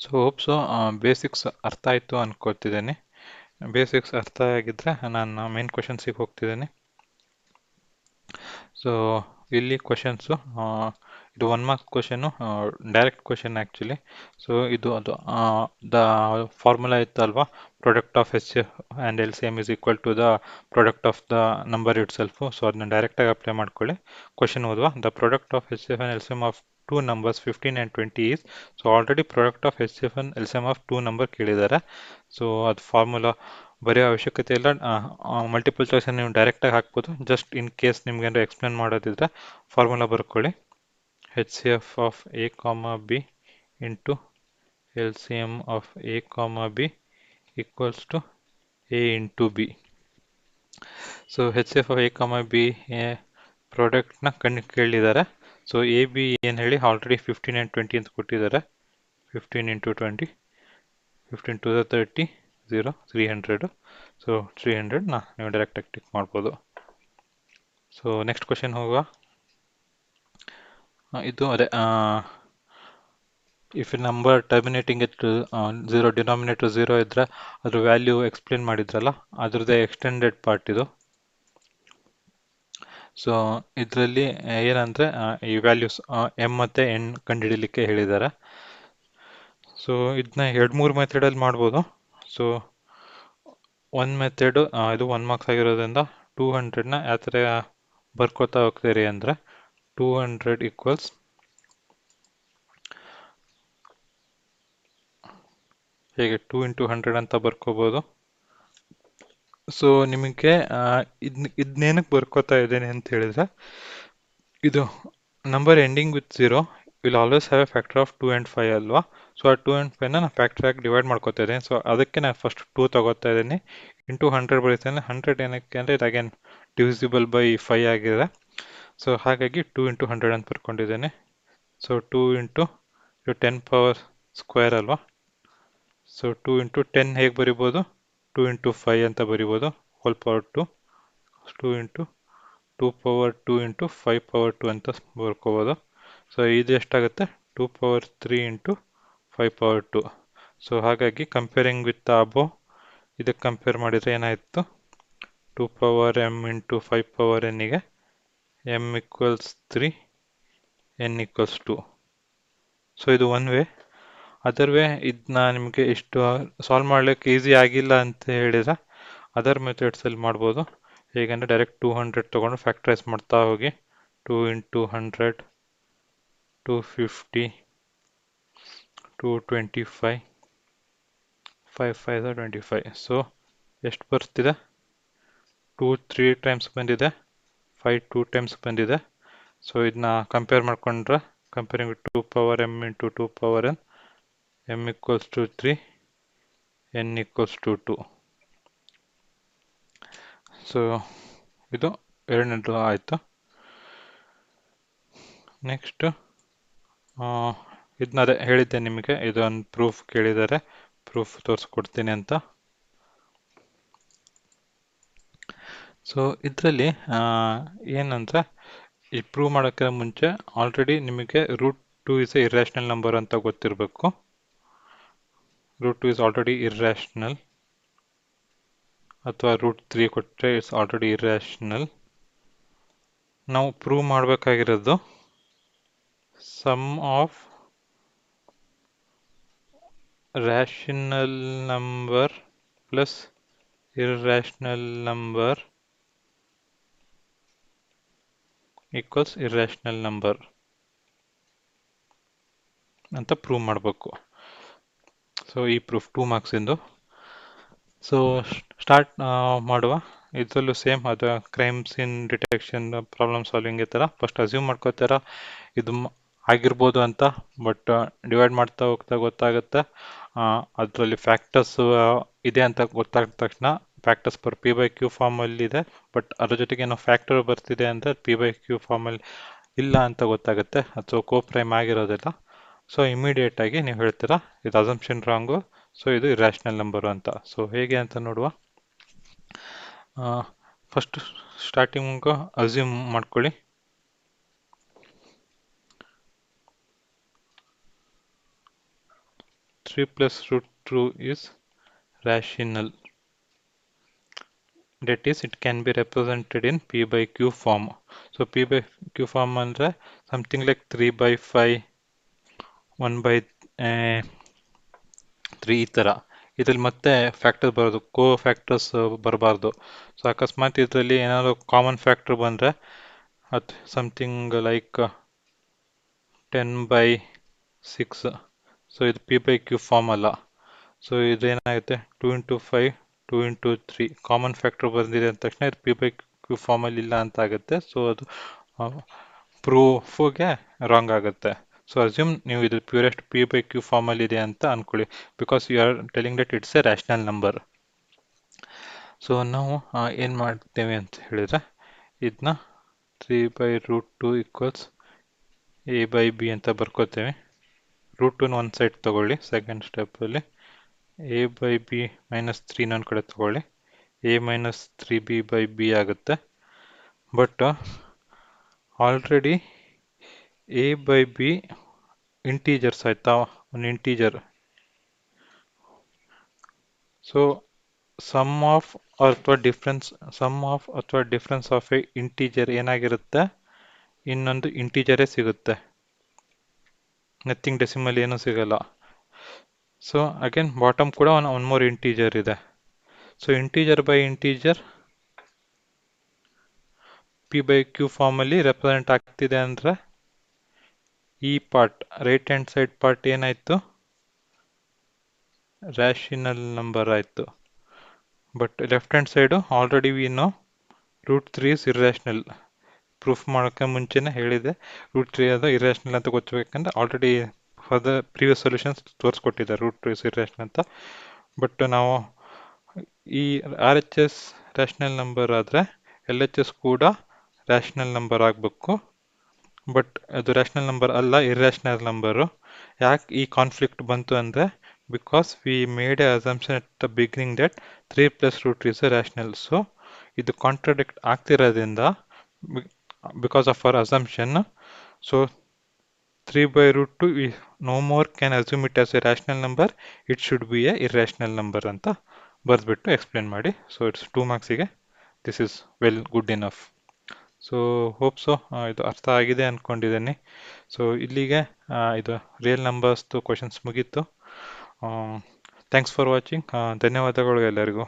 ಸೊ ಹೋಪ್ ಸೊ ಬೇಸಿಕ್ಸ್ ಅರ್ಥ ಆಯಿತು ಅನ್ಕೋತಿದ್ದೇನೆ. ಬೇಸಿಕ್ಸ್ ಅರ್ಥ ಆಗಿದ್ದರೆ ನಾನು ಮೇನ್ ಕ್ವೆಶನ್ಸಿಗೆ ಹೋಗ್ತಿದ್ದೇನೆ. ಸೊ ಇಲ್ಲಿ ಕ್ವೆಶನ್ಸು, ಇದು 1 marks question, direct question actually. So ಇದು ಅದು ದ ಫಾರ್ಮುಲಾ ಇತ್ತಲ್ವಾ, product of H and L C M is equal to the product of the number itself. So ಅದನ್ನ ಡೈರೆಕ್ಟಾಗಿ ಅಪ್ಲೈ ಮಾಡ್ಕೊಳ್ಳಿ. ಕ್ವೆಶನ್ ಓದುವ, the product of H F and L C M of 2 numbers 15 and 20 is. So already product of H F L C M of 2 number ಕೇಳಿದ್ದಾರೆ. So ಅದು formula ಬರೆಯೋ ಅವಶ್ಯಕತೆ ಇಲ್ಲ, multiple ಚಾಯ್ಸನ್ನು ನೀವು ಡೈರೆಕ್ಟಾಗಿ ಹಾಕ್ಬೋದು. ಜಸ್ಟ್ ಇನ್ ಕೇಸ್ ನಿಮ್ಗೇನಾದ್ರು ಎಕ್ಸ್ಪ್ಲೇನ್ ಮಾಡೋದಿದ್ರೆ ಫಾರ್ಮುಲಾ ಬರ್ಕೊಳ್ಳಿ, H C F of a comma b into L C M of a comma b equals to a into b. So H F of a comma b ಪ್ರಾಡಕ್ಟ್ನ ಕೇಳಿದ್ದಾರೆ. So A B ಏನು ಹೇಳಿ already 15 and 20 ಅಂತ ಕೊಟ್ಟಿದ್ದಾರೆ. 15 into 20, 15 to the 30, 0, 300. So 300ನ ನೀವು ಡೈರೆಕ್ಟಾಗಿ tick ಮಾಡ್ಬೋದು. So next question ಹೋಗುವ. ಇದು ಅದೇ if A number terminating at 0, denominator 0 ಇದ್ರೆ ಅದ್ರ ವ್ಯಾಲ್ಯೂ ಎಕ್ಸ್ಪ್ಲೇನ್ ಮಾಡಿದ್ರಲ್ಲ, ಅದ್ರದ್ದೇ ಎಕ್ಸ್ಟೆಂಡೆಡ್ ಪಾರ್ಟ್ ಇದು. ಸೊ ಇದರಲ್ಲಿ ಏನಂದರೆ ಈ ವ್ಯಾಲ್ಯೂಸ್ ಎಮ್ ಮತ್ತು ಎನ್ ಕಂಡುಹಿಡಲಿಕ್ಕೆ ಹೇಳಿದ್ದಾರೆ. ಸೊ ಇದನ್ನ 2-3 ಮೆಥಡಲ್ಲಿ ಮಾಡ್ಬೋದು. ಸೊ ಒಂದು ಮೆಥಡು ಇದು 1 ಮಾರ್ಕ್ಸ್ ಆಗಿರೋದ್ರಿಂದ 200ನ ಯಾವ ಥರ ಬರ್ಕೋತಾ ಹೋಗ್ತೀರಿ ಅಂದರೆ 200 ಈಕ್ವಲ್ಸ್ ಹೇಗೆ 2 ಇಂಟು 100 ಅಂತ ಬರ್ಕೋಬೋದು. ಸೊ ನಿಮಗೆ ಇದನ್ನೇನಕ್ಕೆ ಬರ್ಕೋತಾ ಇದ್ದೇನೆ ಅಂತ ಹೇಳಿದ್ರೆ, ಇದು number ending with 0 will always have A factor of 2 ಆ್ಯಂಡ್ 5 ಅಲ್ವಾ. ಸೊ ಆ 2 ಆ್ಯಂಡ್ 5ನ ನಾನು ಫ್ಯಾಕ್ಟರ್ ಆಗಿ ಡಿವೈಡ್ ಮಾಡ್ಕೋತಾ ಇದ್ದೀನಿ. ಸೊ ಅದಕ್ಕೆ ನಾನು ಫಸ್ಟ್ 2 ತಗೋತಾ ಇದ್ದೀನಿ, ಇಂಟು 100 ಬರೀತೇನೆ. 100 ಏನಕ್ಕೆ ಅಂದರೆ ಇದು ಅಗೇನ್ ಡಿವಿಸಿಬಲ್ ಬೈ 5 ಆಗಿದೆ. ಸೊ ಹಾಗಾಗಿ 2 ಇಂಟು 100 ಅಂತ ಬರ್ಕೊಂಡಿದ್ದೇನೆ. ಸೊ 2 ಇಂಟು 10 ಪವರ್ ಸ್ಕ್ವೇರ್ ಅಲ್ವಾ. ಸೊ 2 ಇಂಟು 10 ಹೇಗೆ ಬರಿಬೋದು, 2 ಇಂಟು 5 ಅಂತ ಬರಿಬೋದು, whole power 2. 2 into 2 power 2 into 5 power 2 ಅಂತ ಬರ್ಕೋಬೋದು. ಸೊ ಇದು ಎಷ್ಟಾಗುತ್ತೆ, 2 ಪವರ್ 3 ಇಂಟು 5 ಪವರ್ 2. ಸೊ ಹಾಗಾಗಿ ಕಂಪೇರಿಂಗ್ ವಿತ್ ಅಬೋ ಇದಕ್ಕೆ ಕಂಪೇರ್ ಮಾಡಿದರೆ ಏನಾಯಿತು, 2 ಪವರ್ ಎಮ್ ಇಂಟು 5 ಪವರ್ ಎನ್ನಿಗೆ m equals 3, N equals 2. So ಇದು ಒನ್ ವೇ. ಅದರ್ ವೇ ಇದನ್ನ ನಿಮಗೆ ಇಷ್ಟು ಸಾಲ್ವ್ ಮಾಡ್ಲಿಕ್ಕೆ ಈಸಿ ಆಗಿಲ್ಲ ಅಂತ ಹೇಳಿದರೆ ಅದರ್ ಮೆಥಡ್ಸಲ್ಲಿ ಮಾಡ್ಬೋದು. ಹೇಗೆಂದರೆ ಡೈರೆಕ್ಟ್ 200 ತೊಗೊಂಡು ಫ್ಯಾಕ್ಟ್ರೈಸ್ ಮಾಡ್ತಾ ಹೋಗಿ. 2 ಇಂಟು 100, 250, 225, 5 5 25. ಸೊ ಎಷ್ಟು ಬರ್ತಿದೆ, 2 3 ಟೈಮ್ಸ್ ಬಂದಿದೆ, 5 2 ಟೈಮ್ಸ್ ಬಂದಿದೆ. ಸೊ ಇದನ್ನ ಕಂಪೇರ್ ಮಾಡ್ಕೊಂಡ್ರೆ comparing with 2 power M into 2 power N, M equals to 3, N equals to 2. So ಇದು ಎರಡನೇದು ಆಯಿತು. ನೆಕ್ಸ್ಟ್ ಇದನ್ನ ಅದೇ ಹೇಳಿದ್ದೆ ನಿಮಗೆ, ಇದೊಂದು ಪ್ರೂಫ್ ಕೇಳಿದ್ದಾರೆ, ಪ್ರೂಫ್ ತೋರಿಸ್ಕೊಡ್ತೀನಿ ಅಂತ. ಸೊ ಇದರಲ್ಲಿ ಏನಂದರೆ ಈ ಪ್ರೂವ್ ಮಾಡೋಕ್ಕೆ ಮುಂಚೆ ಆಲ್ರೆಡಿ ನಿಮಗೆ root 2 is a irrational number ಅಂತ ಗೊತ್ತಿರಬೇಕು. ರೂಟ್ 2 ಇಸ್ ಆಲ್ರೆಡಿ ಇರ್ಯಾಷನಲ್, ಅಥವಾ ರೂಟ್ 3 ಕೊಟ್ಟರೆ ಇಟ್ಸ್ ಆಲ್ರೆಡಿ ಇರ್ಯಾಷನಲ್. ನಾವು ಪ್ರೂವ್ ಮಾಡಬೇಕಾಗಿರೋದು sum of rational number plus irrational number equals irrational number ಅಂತ ಪ್ರೂವ್ ಮಾಡಬೇಕು. ಸೊ ಈ ಪ್ರೂಫ್ 2 ಮಾರ್ಕ್ಸ್ ಇಂದು. ಸೊ ಸ್ಟಾರ್ಟ್ ಮಾಡುವ. ಇದರಲ್ಲೂ ಸೇಮ್ ಅದು crime scene detection, problem solving ಈ ಥರ ಫಸ್ಟ್ ಅಸ್ಯೂಮ್ ಮಾಡ್ಕೋತಾರ ಇದು ಆಗಿರ್ಬೋದು ಅಂತ. ಬಟ್ ಡಿವೈಡ್ ಮಾಡ್ತಾ ಹೋಗ್ತಾ ಗೊತ್ತಾಗುತ್ತೆ ಅದರಲ್ಲಿ ಫ್ಯಾಕ್ಟರ್ಸ್ ಇದೆ ಅಂತ ಗೊತ್ತಾದ ತಕ್ಷಣ factors per p by q ಫಾರ್ಮಲ್ಲಿ ಇದೆ, ಬಟ್ ಅದ್ರ ಜೊತೆಗೆ ಏನೋ ಫ್ಯಾಕ್ಟರ್ ಬರ್ತಿದೆ ಅಂದರೆ ಪಿ ಬೈ ಕ್ಯೂ ಫಾರ್ಮಲ್ಲಿ ಇಲ್ಲ ಅಂತ ಗೊತ್ತಾಗುತ್ತೆ. ಅಥವಾ ಕೋ ಪ್ರೈಮ್ ಆಗಿರೋದಿಲ್ಲ. ಸೊ ಇಮಿಡಿಯೇಟಾಗಿ ನೀವು ಹೇಳ್ತೀರಾ ಇದು ಅಸಂಪ್ಷನ್ ರಾಂಗು, ಸೊ ಇದು ಇರ್ಯಾಷನಲ್ ನಂಬರು ಅಂತ. ಸೊ ಹೇಗೆ ಅಂತ ನೋಡುವ. ಫಸ್ಟ್ ಸ್ಟಾರ್ಟಿಂಗು ಅಸ್ಯೂಮ್ ಮಾಡ್ಕೊಳ್ಳಿ. Three plus root 2 is rational. That is, it can be represented in P by Q form. So P by Q form ಅಂದರೆ something like 3 by 5, 1 by 3 ಈ ಥರ. ಇದ್ರಲ್ಲಿ ಮತ್ತೆ ಫ್ಯಾಕ್ಟರ್ ಬರೋದು, ಕೋ ಫ್ಯಾಕ್ಟರ್ಸ್ ಬರಬಾರ್ದು. ಸೊ ಅಕಸ್ಮಾತ್ ಇದರಲ್ಲಿ ಏನಾದರೂ ಕಾಮನ್ ಫ್ಯಾಕ್ಟರ್ ಬಂದರೆ ಅದು ಸಮಥಿಂಗ್ ಲೈಕ್ 10 by 6. ಸೊ ಇದು ಪಿ ಬೈ ಕ್ಯೂ ಫಾರ್ಮ್ ಅಲ್ಲ. ಸೊ ಇದೇನಾಗುತ್ತೆ 2 ಇಂಟು 5, 2 ಇಂಟು 3 ಕಾಮನ್ ಫ್ಯಾಕ್ಟರ್ ಬಂದಿದೆ ಅಂದ ತಕ್ಷಣ ಇದು ಪಿ ಬೈ ಕ್ಯೂ ಫಾರ್ಮಲ್ಲಿ ಇಲ್ಲ ಅಂತ ಆಗುತ್ತೆ. ಸೊ ಅದು ಪ್ರೂಫ್ಗೆ ರಾಂಗ್ ಆಗುತ್ತೆ. ಸೊ ಅಸ್ಯೂಮ್ ನೀವು ಇದು ಪ್ಯೂರೆಸ್ಟ್ ಪಿ ಬೈ ಕ್ಯೂ ಫಾರ್ಮಲ್ಲಿ ಇದೆ ಅಂತ ಅನ್ಕೊಳ್ಳಿ, because you are telling that it's a rational number. So ನಾವು ಏನು ಮಾಡ್ತೇವೆ ಅಂತ ಹೇಳಿದ್ರೆ, ಇದನ್ನ 3/√2 ಈಕ್ವಲ್ಸ್ ಎ ಬೈ ಬಿ ಅಂತ ಬರ್ಕೋತೇವೆ. √2 ಒಂದು ಸೈಡ್ ತಗೊಳ್ಳಿ, ಸೆಕೆಂಡ್ ಸ್ಟೆಪ್ಪಲ್ಲಿ ಎ ಬೈ ಬಿ ಮೈನಸ್ 3 ಇನ್ನೊಂದು ಕಡೆ ತಗೊಳ್ಳಿ, ಎ ಮೈನಸ್ 3b/b ಆಗುತ್ತೆ. But already a by b integers ಆಯ್ತಾ, ಒಂದು ಇಂಟೀಜರ್. ಸೊ ಸಮ್ ಆಫ್ ಅಥವಾ ಡಿಫ್ರೆನ್ಸ್ ಆಫ್ ಎ ಇಂಟೀಜರ್ ಏನಾಗಿರುತ್ತೆ, ಇನ್ನೊಂದು ಇಂಟೀಜರೇ ಸಿಗುತ್ತೆ, ನಥಿಂಗ್ ಡೆಸಿಮಲ್ ಏನೂ ಸಿಗಲ್ಲ. ಸೊ ಅಗೇನ್ ಬಾಟಮ್ ಕೂಡ ಒನ್ ಮೋರ್ ಇಂಟೀಜರ್ ಇದೆ. So integer by integer p by q ಫಾರ್ಮಲ್ಲಿ ರೆಪ್ರೆಸೆಂಟ್ ಆಗ್ತಿದೆ ಅಂದರೆ ಈ part right hand side part ಏನಾಯಿತು, ರ್ಯಾಷನಲ್ ನಂಬರ್ ಆಯಿತು. But left hand side already we know √3 is irrational. Proof ಮಾಡೋಕ್ಕೆ ಮುಂಚೆನೇ ಹೇಳಿದೆ, √3 ಅದು ಇರ್ರ್ಯಾಷನಲ್ ಅಂತ ಗೊತ್ತಬೇಕಂದ್ರೆ ಆಲ್ರೆಡಿ ಫರ್ದರ್ ಪ್ರೀವಿಯಸ್ ಸೊಲ್ಯೂಷನ್ಸ್ ತೋರಿಸ್ಕೊಟ್ಟಿದ್ದಾರೆ √2 ಇಸ್ ಇರ್ರ್ಯಾಷನಲ್ ಅಂತ. ಬಟ್ ನಾವು ಈ R H S rational number ಆದರೆ ಎಲ್ ಎಚ್ ಎಸ್ ಕೂಡ ರ್ಯಾಷನಲ್ ನಂಬರ್ ಆಗಬೇಕು. ಬಟ್ ಅದು ರ್ಯಾಷನಲ್ ನಂಬರ್ ಅಲ್ಲ, ಇರ್ರ್ಯಾಷನಲ್ ನಂಬರು. ಯಾಕೆ ಈ ಕಾನ್ಫ್ಲಿಕ್ಟ್ ಬಂತು ಅಂದರೆ, because we made a assumption at the beginning that 3 + √3 is rational. So ಇದು ಕಾಂಟ್ರಡಿಕ್ಟ್ ಆಗ್ತಿರೋದ್ರಿಂದ, because of our assumption, so 3/√2 no more can assume it as a rational number, it should be a irrational number ಅಂತ ಬರೆದ್ಬಿಟ್ಟು explain ಮಾಡಿ. So it's 2 ಮಾರ್ಕ್ಸಿಗೆ this is well good enough. So hope so ಇದು ಅರ್ಥ ಆಗಿದೆ ಅಂದ್ಕೊಂಡಿದ್ದೀನಿ. So ಇಲ್ಲಿಗೆ ಇದು ರಿಯಲ್ ನಂಬರ್ಸ್ದು ಕ್ವಶನ್ಸ್ ಮುಗೀತು. Thanks for watching. ಧನ್ಯವಾದಗಳು ಎಲ್ಲರಿಗೂ.